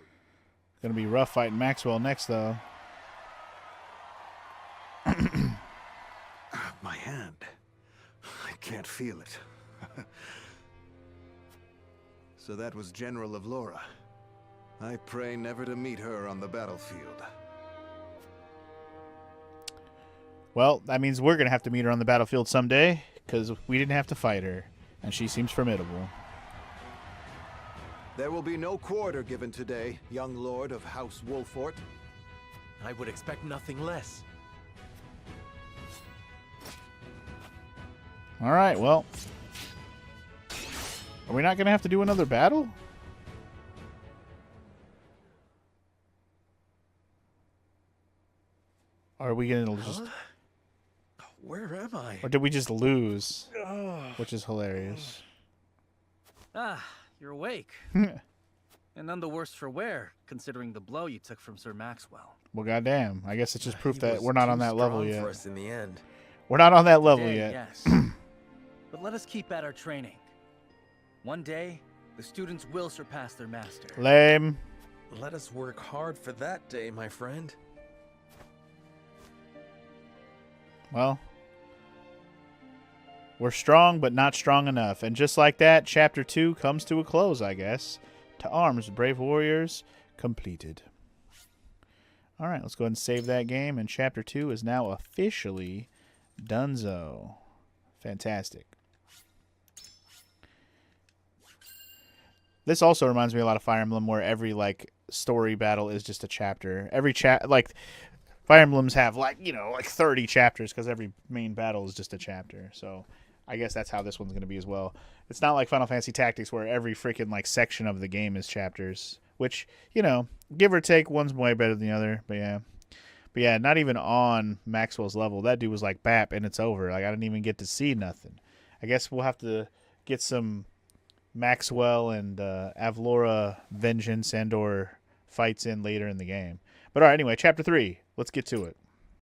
Gonna be rough fighting Maxwell next, though. My hand. I can't feel it. So that was General of Laura. I pray never to meet her on the battlefield. Well, that means we're gonna have to meet her on the battlefield someday, because we didn't have to fight her, and she seems formidable. There will be no quarter given today, young lord of House Wolfort. I would expect nothing less. All right, well. Are we not going to have to do another battle? Or are we going to just... Where am I? Or did we just lose? Which is hilarious. Ah, you're awake. And none the worse for wear, considering the blow you took from Sir Maxwell. Well, goddamn. I guess it's just proof He that was we're not on too that level strong yet. for us in the end. We're not on that level Today, yet. Yes. But let us keep at our training. One day, the students will surpass their master. Lame. Let us work hard for that day, my friend. Well, we're strong, but not strong enough. And just like that, Chapter 2 comes to a close, I guess. To arms, brave warriors, completed. All right, let's go ahead and save that game. And Chapter 2 is now officially donezo. Fantastic. This also reminds me a lot of Fire Emblem, where every, like, story battle is just a chapter. Every like... Fire Emblems have, like, you know, like 30 chapters because every main battle is just a chapter. So I guess that's how this one's going to be as well. It's not like Final Fantasy Tactics where every freaking, like, section of the game is chapters. Which, you know, give or take, one's way better than the other. But yeah, not even on Maxwell's level. That dude was like, bap, and it's over. Like, I didn't even get to see nothing. I guess we'll have to get some Maxwell and Avlora vengeance and or fights in later in the game. But all right, anyway, Chapter 3. Let's get to it.